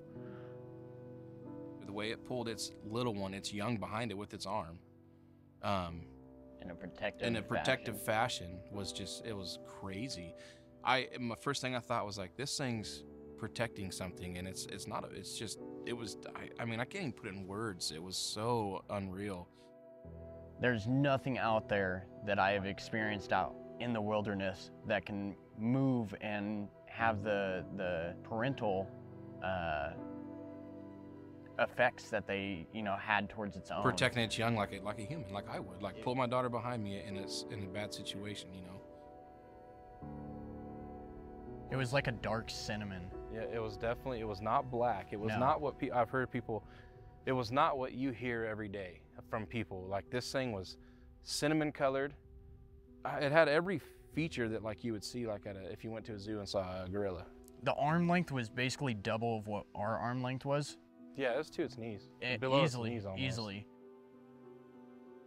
The way it pulled its little one, its young behind it with its arm, in a protective fashion was just, it was crazy. My first thing I thought was like, this thing's protecting something, and it's not, it's just, it was, I mean, I can't even put it in words. It was so unreal. There's nothing out there that I have experienced out in the wilderness that can move and have the parental effects that they, you know, had towards its own. Protecting its young like a human, like I would, like pull my daughter behind me in a bad situation, you know. It was like a dark cinnamon. Yeah, it was definitely, it was not black. It was not what I've heard people, it was not what you hear every day from people. Like, this thing was cinnamon colored. It had every feature that like you would see like if you went to a zoo and saw a gorilla. The arm length was basically double of what our arm length was. Yeah, it was to its knees. Below Easily, its knees almost. easily.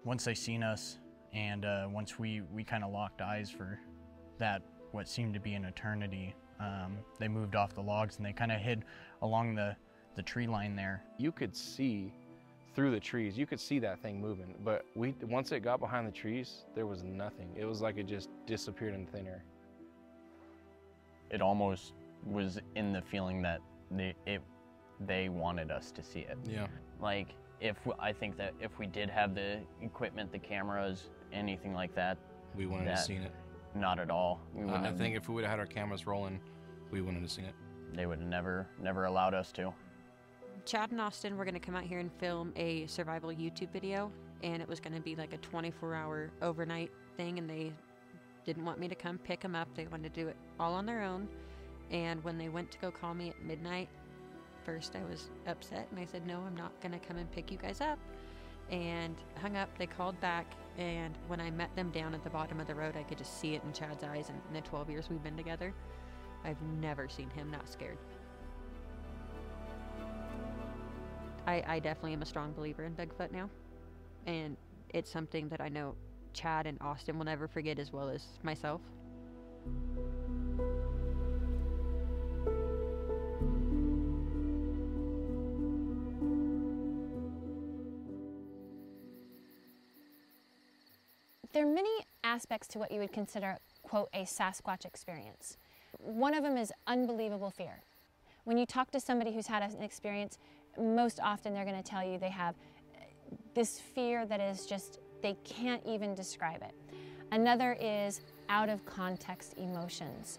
Once they seen us, and once we kind of locked eyes for that, what seemed to be an eternity, they moved off the logs and they kind of hid along the tree line there. You could see through the trees. You could see that thing moving, but once it got behind the trees, there was nothing. It was like it just disappeared in thin air. It almost was in the feeling that they wanted us to see it. Yeah. Like, I think that if we did have the equipment, the cameras, anything like that, we wouldn't have seen it. Not at all. I think if we would have had our cameras rolling, we wouldn't have seen it. They would have never allowed us to. Chad and Austin were going to come out here and film a survival YouTube video, and it was going to be like a 24-hour overnight thing, and they didn't want me to come pick them up. They wanted to do it all on their own. And when they went to go call me at midnight, first I was upset, and I said, no, I'm not going to come and pick you guys up. And hung up. They called back, and when I met them down at the bottom of the road, I could just see it in Chad's eyes. And in the 12 years we've been together, I've never seen him not scared. I definitely am a strong believer in Bigfoot now, and it's something that I know Chad and Austin will never forget, as well as myself. There are many aspects to what you would consider, quote, a Sasquatch experience. One of them is unbelievable fear. When you talk to somebody who's had an experience, most often they're going to tell you they have this fear that is just, they can't even describe it. Another is out of context emotions.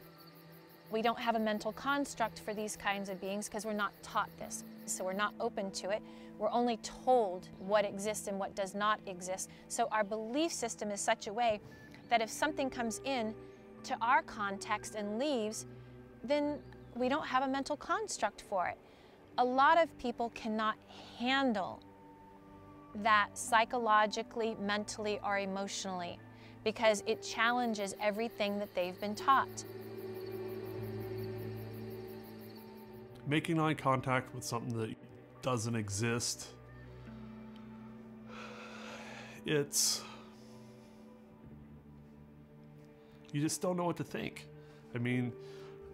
We don't have a mental construct for these kinds of beings because we're not taught this. So we're not open to it. We're only told what exists and what does not exist. So our belief system is such a way that if something comes in to our context and leaves, then we don't have a mental construct for it. A lot of people cannot handle that psychologically, mentally, or emotionally because it challenges everything that they've been taught. Making eye contact with something that doesn't exist, you just don't know what to think. I mean,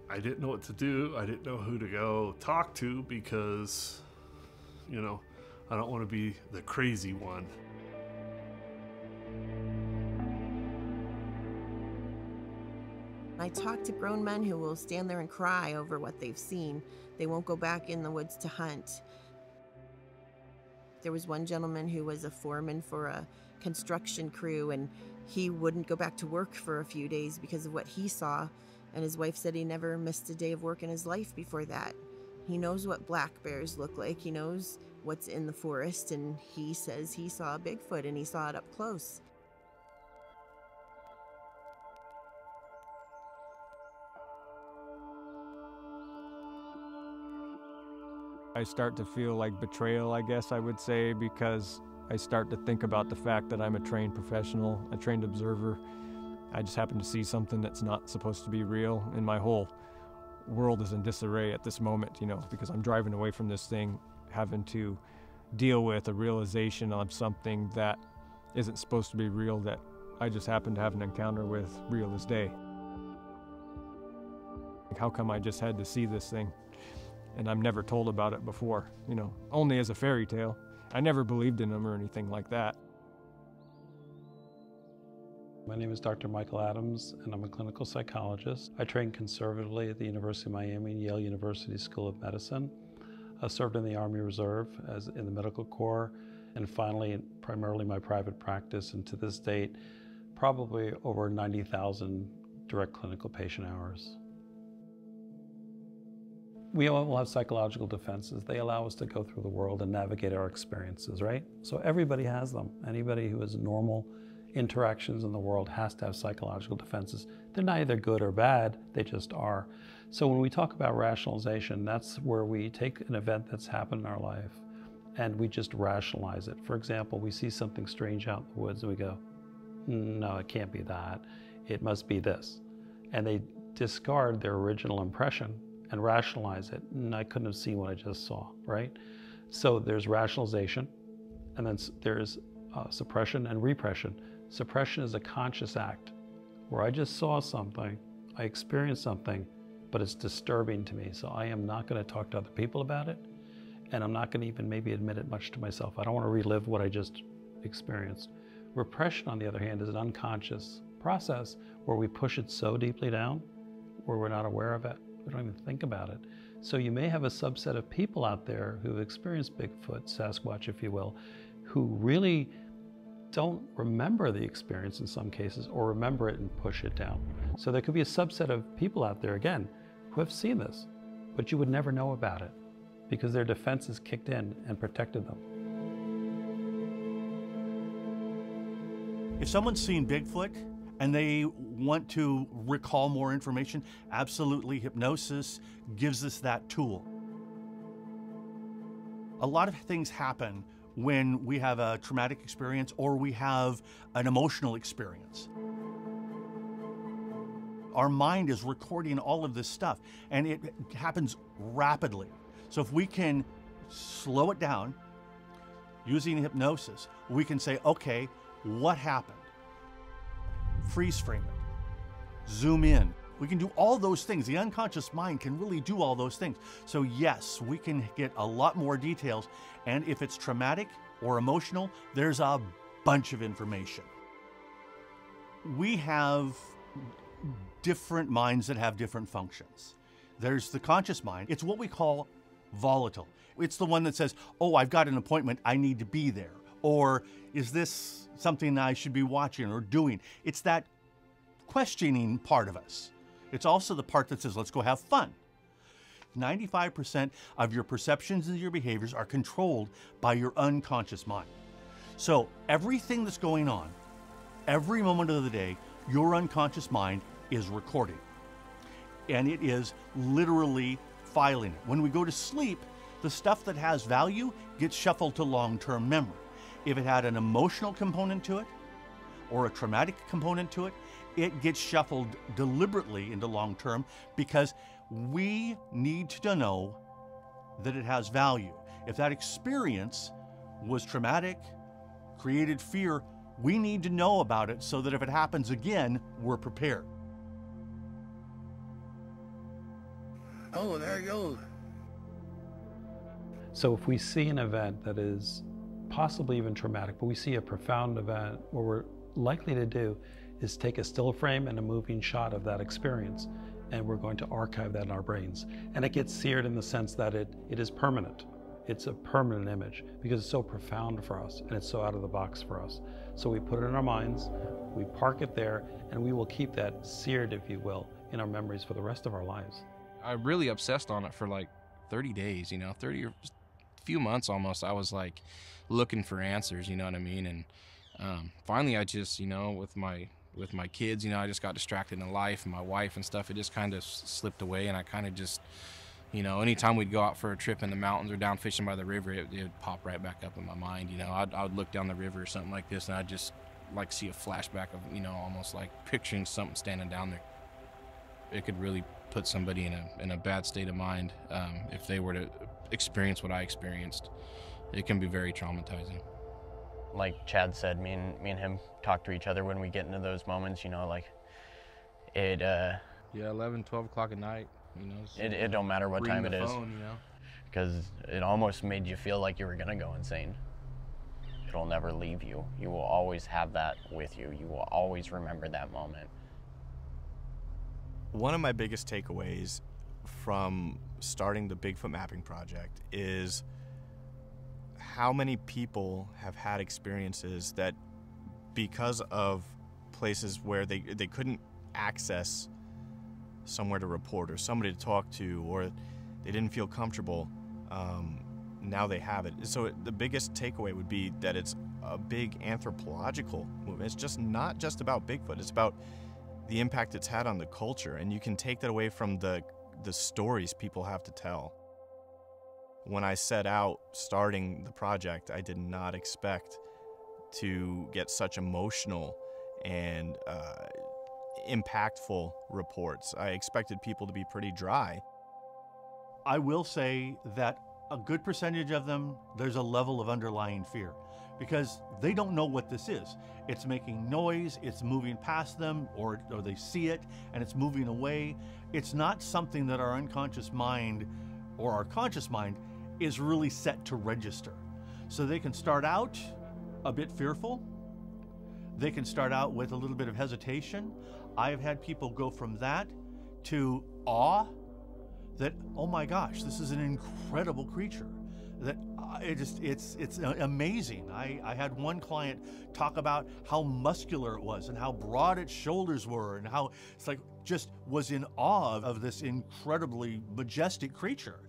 I didn't know what to do. I didn't know who to go talk to because, you know, I don't want to be the crazy one. I talk to grown men who will stand there and cry over what they've seen. They won't go back in the woods to hunt. There was one gentleman who was a foreman for a construction crew, and he wouldn't go back to work for a few days because of what he saw, and his wife said he never missed a day of work in his life before that. He knows what black bears look like. He knows what's in the forest, and he says he saw a Bigfoot and he saw it up close. I start to feel like betrayal, I guess I would say, because I start to think about the fact that I'm a trained professional, a trained observer. I just happen to see something that's not supposed to be real, and my whole world is in disarray at this moment, you know, because I'm driving away from this thing, having to deal with a realization of something that isn't supposed to be real, that I just happen to have an encounter with real as day. Like, how come I just had to see this thing? And I'm never told about it before, you know, only as a fairy tale. I never believed in them or anything like that. My name is Dr. Michael Adams, and I'm a clinical psychologist. I trained conservatively at the University of Miami and Yale University School of Medicine. I served in the Army Reserve as in the Medical Corps, and finally, primarily my private practice, and to this date, probably over 90,000 direct clinical patient hours. We all have psychological defenses. They allow us to go through the world and navigate our experiences, right? So everybody has them. Anybody who has normal interactions in the world has to have psychological defenses. They're neither good or bad, they just are. So when we talk about rationalization, that's where we take an event that's happened in our life and we just rationalize it. For example, we see something strange out in the woods and we go, no, it can't be that. It must be this. And they discard their original impression and rationalize it. And I couldn't have seen what I just saw, right? So there's rationalization, and then there's suppression and repression. Suppression is a conscious act where I just saw something, I experienced something, but it's disturbing to me. So I am not going to talk to other people about it, and I'm not going to even maybe admit it much to myself. I don't want to relive what I just experienced. Repression, on the other hand, is an unconscious process where we push it so deeply down where we're not aware of it. We don't even think about it. So you may have a subset of people out there who've experienced Bigfoot, Sasquatch, if you will, who really don't remember the experience in some cases, or remember it and push it down. So there could be a subset of people out there, again, who have seen this, but you would never know about it because their defenses kicked in and protected them. If someone's seen Bigfoot and they want to recall more information, absolutely, hypnosis gives us that tool. A lot of things happen when we have a traumatic experience or we have an emotional experience. Our mind is recording all of this stuff, and it happens rapidly. So if we can slow it down using hypnosis, we can say, okay, what happened? Freeze frame it, zoom in. We can do all those things. The unconscious mind can really do all those things. So yes, we can get a lot more details. And if it's traumatic or emotional, there's a bunch of information. We have different minds that have different functions. There's the conscious mind. It's what we call volatile. It's the one that says, oh, I've got an appointment, I need to be there. Or is this something I should be watching or doing? It's that questioning part of us. It's also the part that says, let's go have fun. 95% of your perceptions and your behaviors are controlled by your unconscious mind. So everything that's going on, every moment of the day, your unconscious mind is recording. And it is literally filing it. When we go to sleep, the stuff that has value gets shuffled to long-term memory. If it had an emotional component to it or a traumatic component to it, it gets shuffled deliberately into long-term because we need to know that it has value. If that experience was traumatic, created fear, we need to know about it so that if it happens again, we're prepared. Oh, there it goes. So if we see an event that is possibly even traumatic, but we see a profound event, what we're likely to do is take a still frame and a moving shot of that experience, and we're going to archive that in our brains. And it gets seared in the sense that it is permanent. It's a permanent image because it's so profound for us and it's so out of the box for us. So we put it in our minds, we park it there, and we will keep that seared, if you will, in our memories for the rest of our lives. I really obsessed on it for like 30 days, 30 or a few months almost. I was like looking for answers, you know what I mean? And finally I just, with my kids, I just got distracted in life and my wife and stuff. It just kind of slipped away, and I kind of just, anytime we'd go out for a trip in the mountains or down fishing by the river, it would pop right back up in my mind. I would look down the river or something like this, and I'd just like see a flashback of, almost like picturing something standing down there. It could really put somebody in a bad state of mind if they were to experience what I experienced. It can be very traumatizing. Like Chad said, me and him talk to each other when we get into those moments, like it. Yeah, 11, 12 o'clock at night. It don't matter what time it is, phone, because it almost made you feel like you were gonna go insane. It'll never leave you. You will always have that with you. You will always remember that moment. One of my biggest takeaways from starting the Bigfoot mapping project is how many people have had experiences that, because of places where they couldn't access somewhere to report or somebody to talk to, or they didn't feel comfortable, now they have it. So the biggest takeaway would be that it's a big anthropological movement. It's just not just about Bigfoot. It's about the impact it's had on the culture, and you can take that away from the stories people have to tell. When I set out starting the project, I did not expect to get such emotional and impactful reports. I expected people to be pretty dry. I will say that a good percentage of them, there's a level of underlying fear because they don't know what this is. It's making noise, it's moving past them, or they see it and it's moving away. It's not something that our unconscious mind or our conscious mind is really set to register. So they can start out a bit fearful. They can start out with a little bit of hesitation. I've had people go from that to awe that, oh my gosh, this is an incredible creature. That it's amazing. I had one client talk about how muscular it was and how broad its shoulders were and how it's like just was in awe of this incredibly majestic creature.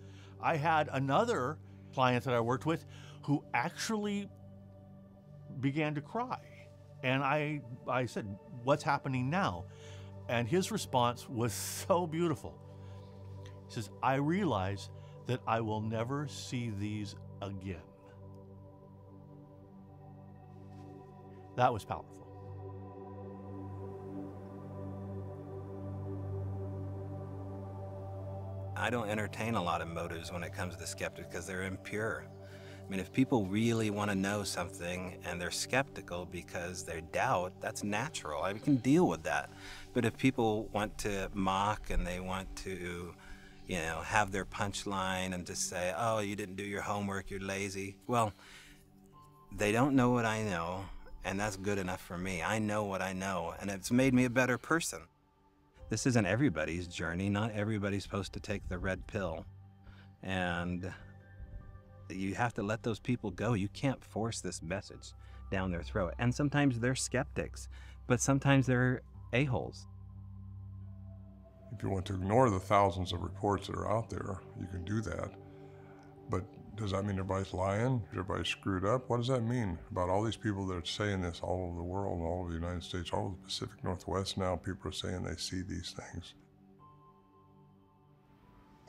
I had another client that I worked with who actually began to cry. And I said, what's happening now? And his response was so beautiful. He says, I realize that I will never see these again. That was powerful. I don't entertain a lot of motives when it comes to skeptics because they're impure. I mean, if people really want to know something and they're skeptical because they doubt, that's natural. I can deal with that. But if people want to mock and they want to, have their punchline and just say, oh, you didn't do your homework, you're lazy. Well, they don't know what I know, and that's good enough for me. I know what I know, and it's made me a better person. This isn't everybody's journey. Not everybody's supposed to take the red pill. And you have to let those people go. You can't force this message down their throat. And sometimes they're skeptics, but sometimes they're a-holes. If you want to ignore the thousands of reports that are out there, you can do that. But Does that mean everybody's lying? Everybody's screwed up? What does that mean about all these people that are saying this all over the world, all over the United States, all over the Pacific Northwest now? People are saying they see these things.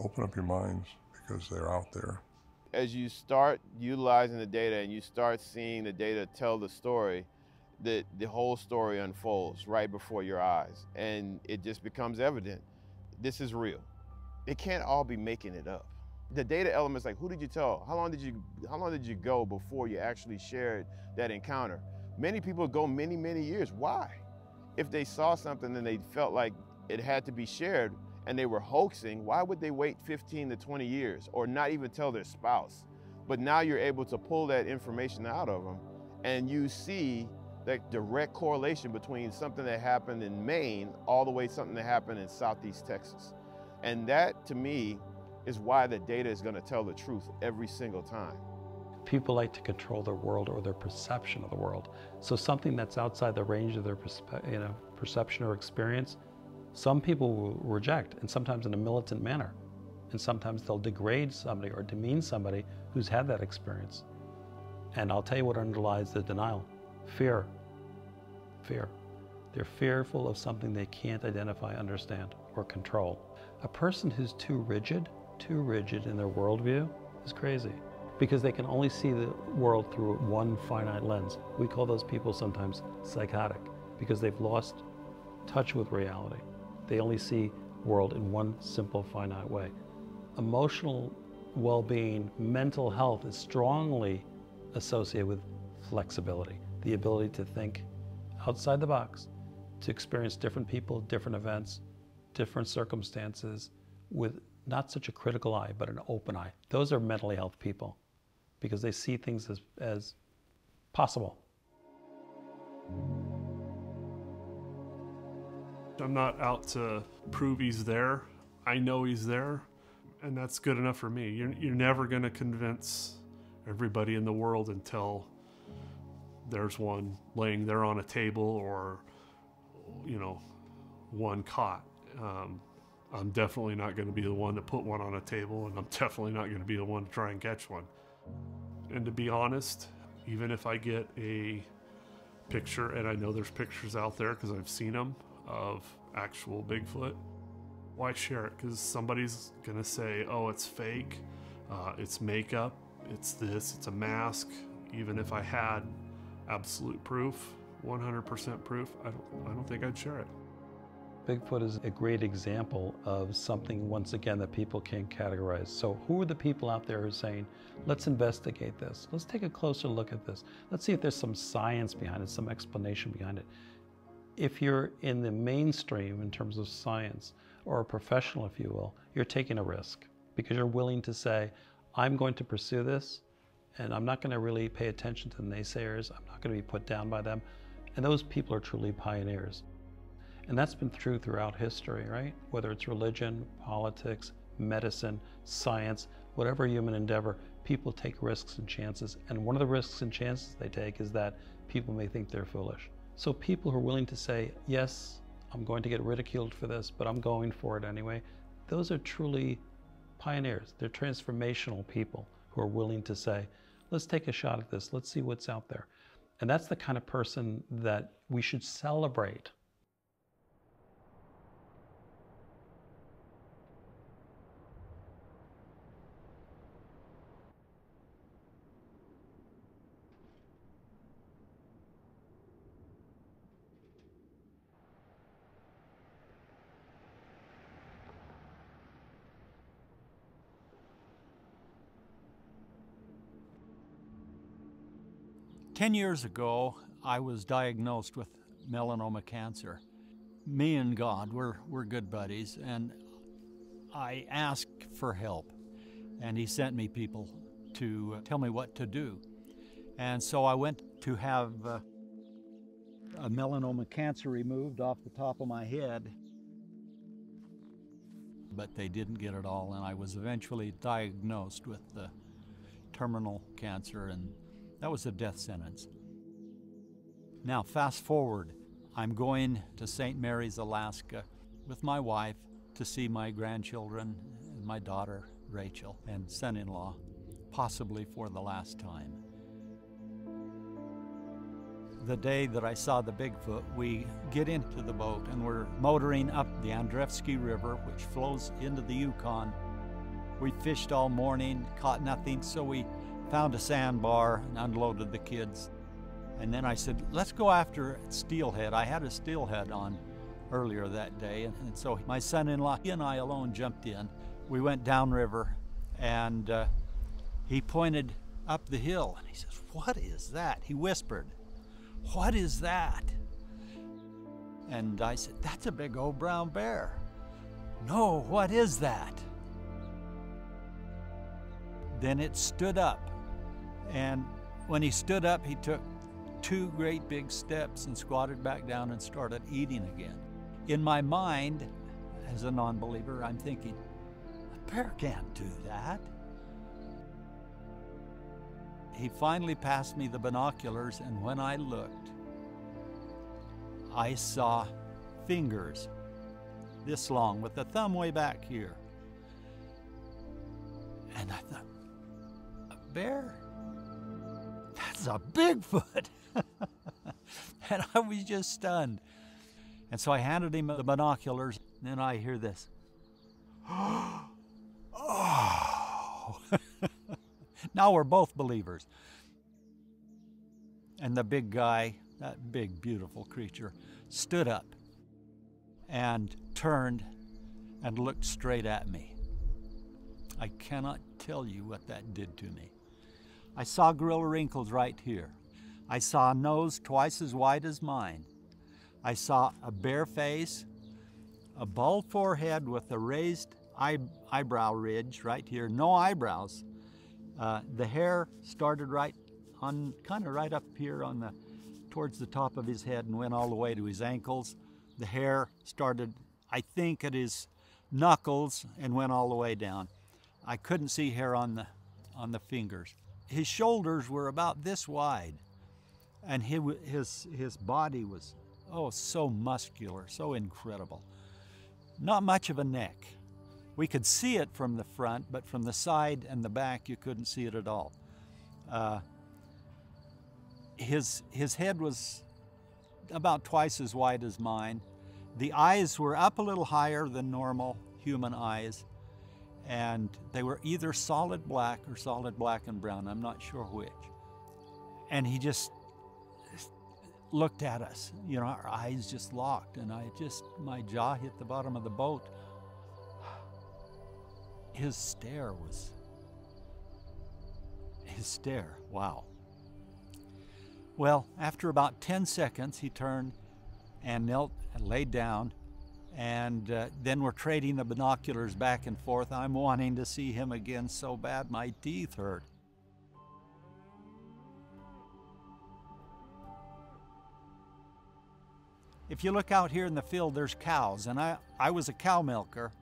Open up your minds, because they're out there. As you start utilizing the data and you start seeing the data tell the story, the whole story unfolds right before your eyes, and it just becomes evident. This is real. It can't all be making it up. The data elements, like who did you tell? How long did you go before you actually shared that encounter? Many people go many, many years. Why? If they saw something and they felt like it had to be shared and they were hoaxing, why would they wait 15 to 20 years or not even tell their spouse? But now you're able to pull that information out of them, and you see that direct correlation between something that happened in Maine all the way something that happened in Southeast Texas. And that, to me, is why the data is going to tell the truth every single time. People like to control their world or their perception of the world. So something that's outside the range of their perception or experience, some people will reject, and sometimes in a militant manner. And sometimes they'll degrade somebody or demean somebody who's had that experience. And I'll tell you what underlies the denial. Fear. Fear. They're fearful of something they can't identify, understand, or control. A person who's too rigid in their worldview is crazy, because they can only see the world through one finite lens. We call those people sometimes psychotic, because they've lost touch with reality. They only see the world in one simple finite way. Emotional well-being, mental health is strongly associated with flexibility, the ability to think outside the box, to experience different people, different events, different circumstances with not such a critical eye, but an open eye. Those are mentally healthy people, because they see things as possible. I'm not out to prove he's there. I know he's there, and that's good enough for me. You're never going to convince everybody in the world until there's one laying there on a table or, one caught. I'm definitely not going to be the one to put one on a table, and I'm definitely not going to be the one to try and catch one. And to be honest, even if I get a picture, and I know there's pictures out there because I've seen them of actual Bigfoot, why share it? Because somebody's going to say, oh, it's fake, it's makeup, it's this, it's a mask. Even if I had absolute proof, 100% proof, I don't think I'd share it. Bigfoot is a great example of something, once again, that people can't categorize. So who are the people out there who are saying, let's investigate this, let's take a closer look at this, let's see if there's some science behind it, some explanation behind it. If you're in the mainstream in terms of science, or a professional, if you will, you're taking a risk, because you're willing to say, I'm going to pursue this, and I'm not going to really pay attention to the naysayers, I'm not going to be put down by them. And those people are truly pioneers. And that's been true throughout history, right? Whether it's religion, politics, medicine, science, whatever human endeavor, people take risks and chances. And one of the risks and chances they take is that people may think they're foolish. So people who are willing to say, yes, I'm going to get ridiculed for this, but I'm going for it anyway, those are truly pioneers. They're transformational people who are willing to say, let's take a shot at this, let's see what's out there. And that's the kind of person that we should celebrate. Ten years ago, I was diagnosed with melanoma cancer. Me and God, we're good buddies, and I asked for help, and he sent me people to tell me what to do. And so I went to have a melanoma cancer removed off the top of my head, but they didn't get it all, and I was eventually diagnosed with the terminal cancer, and that was a death sentence. Now, fast forward, I'm going to St. Mary's, Alaska with my wife to see my grandchildren and my daughter, Rachel, and son-in-law. possibly for the last time. The day that I saw the Bigfoot, we get into the boat and we're motoring up the Andrzejewski River, which flows into the Yukon. We fished all morning, caught nothing, so we found a sandbar and unloaded the kids. And then I said, let's go after steelhead. I had a steelhead on earlier that day, and so my son-in-law, he and I alone jumped in. We went downriver, and he pointed up the hill, and he says, what is that? He whispered, what is that? And I said, that's a big old brown bear. No, what is that? Then it stood up, and when he stood up, he took 2 great big steps and squatted back down and started eating again. In my mind, as a non-believer, I'm thinking, a bear can't do that. He finally passed me the binoculars, and when I looked, I saw fingers this long with the thumb way back here. And I thought, a bear? That's a Bigfoot! And I was just stunned. And so I handed him the binoculars, and then I hear this. Oh! Now we're both believers. And the big guy, that big, beautiful creature, stood up and turned and looked straight at me. I cannot tell you what that did to me. I saw gorilla wrinkles right here. I saw a nose twice as wide as mine. I saw a bare face, a bald forehead with a raised eyebrow ridge right here, no eyebrows. The hair started right on, kind of right up here on the, towards the top of his head and went all the way to his ankles. The hair started, I think, at his knuckles and went all the way down. I couldn't see hair on the fingers. His shoulders were about this wide, and his body was, oh, so muscular, so incredible. Not much of a neck. We could see it from the front, but from the side and the back, you couldn't see it at all. His head was about twice as wide as mine. The eyes were up a little higher than normal human eyes, and they were either solid black or solid black and brown. I'm not sure which. And he just looked at us. You know, our eyes just locked, and my jaw hit the bottom of the boat. His stare, wow. Well, after about 10 seconds, he turned and knelt and laid down, and then we're trading the binoculars back and forth. I'm wanting to see him again so bad my teeth hurt. If you look out here in the field, there's cows, and I was a cow milker,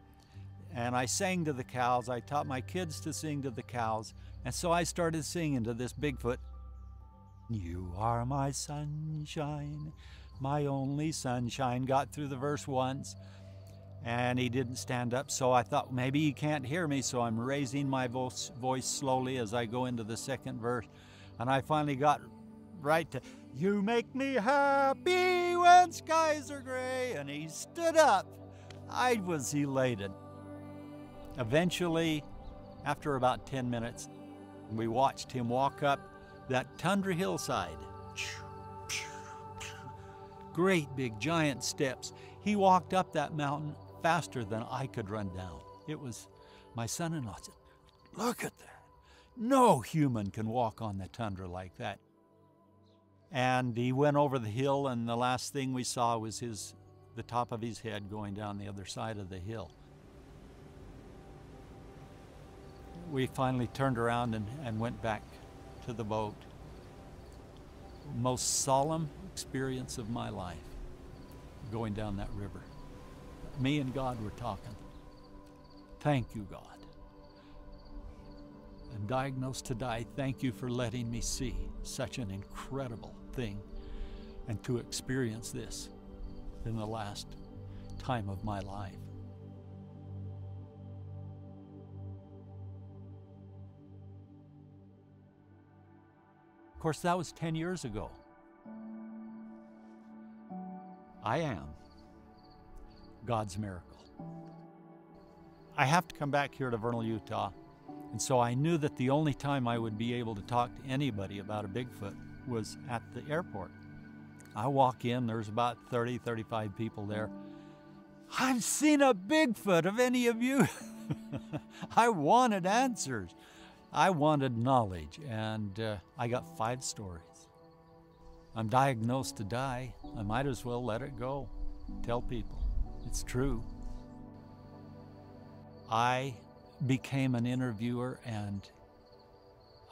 and I sang to the cows. I taught my kids to sing to the cows, and so I started singing to this Bigfoot. You are my sunshine, my only sunshine. Got through the verse once, and he didn't stand up, so I thought maybe he can't hear me, so I'm raising my voice slowly as I go into the second verse, and I finally got right to, you make me happy when skies are gray, and he stood up. I was elated. Eventually, after about 10 minutes, we watched him walk up that tundra hillside. Great big giant steps. He walked up that mountain faster than I could run down. It was, my son-in-law said, look at that. No human can walk on the tundra like that. And he went over the hill, and the last thing we saw was the top of his head going down the other side of the hill. We finally turned around and went back to the boat. Most solemn experience of my life, going down that river. Me and God were talking. Thank you, God. I'm diagnosed to die. Thank you for letting me see such an incredible thing and to experience this in the last time of my life. course, that was 10 years ago. I am God's miracle. I have to come back here to Vernal, Utah, and so I knew that the only time I would be able to talk to anybody about a Bigfoot was at the airport. I walk in, there's about 30, 35 people there. I've seen a Bigfoot, of any of you? I wanted answers. I wanted knowledge, and I got 5 stories. I'm diagnosed to die. I might as well let it go. Tell people it's true. I became an interviewer, and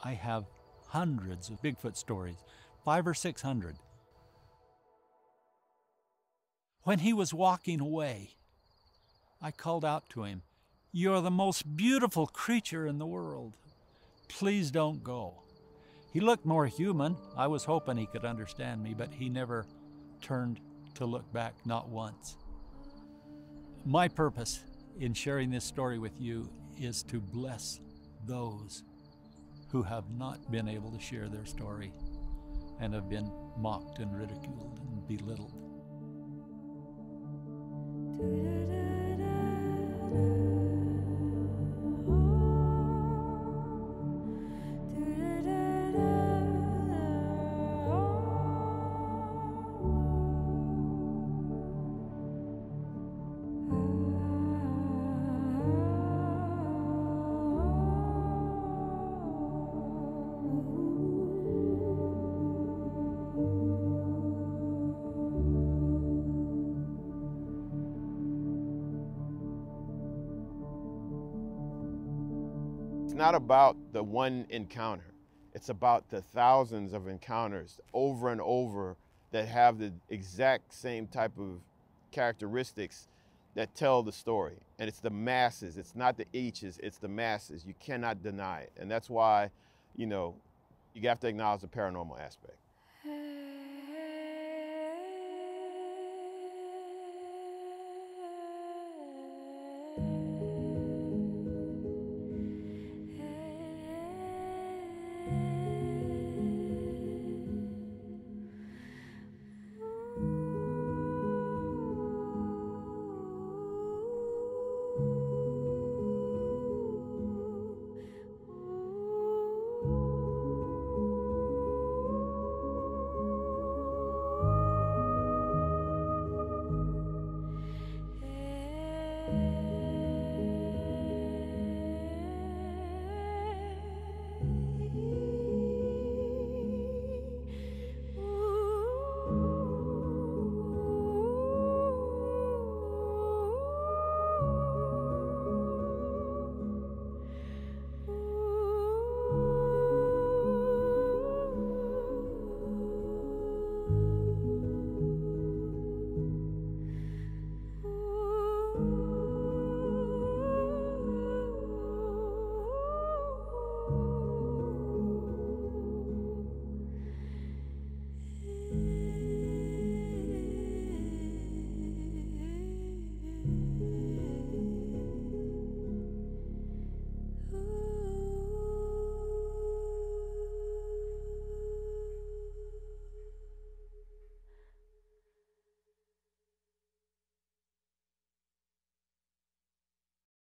I have hundreds of Bigfoot stories, 500 or 600. When he was walking away, I called out to him, "You're the most beautiful creature in the world. Please don't go." He looked more human. I was hoping he could understand me, but he never turned to look back, not once. My purpose in sharing this story with you is to bless those who have not been able to share their story and have been mocked and ridiculed and belittled. It's not about the one encounter. It's about the thousands of encounters over and over that have the exact same type of characteristics that tell the story. And it's the masses. It's not the H's, it's the masses. You cannot deny it. And that's why, you have to acknowledge the paranormal aspect.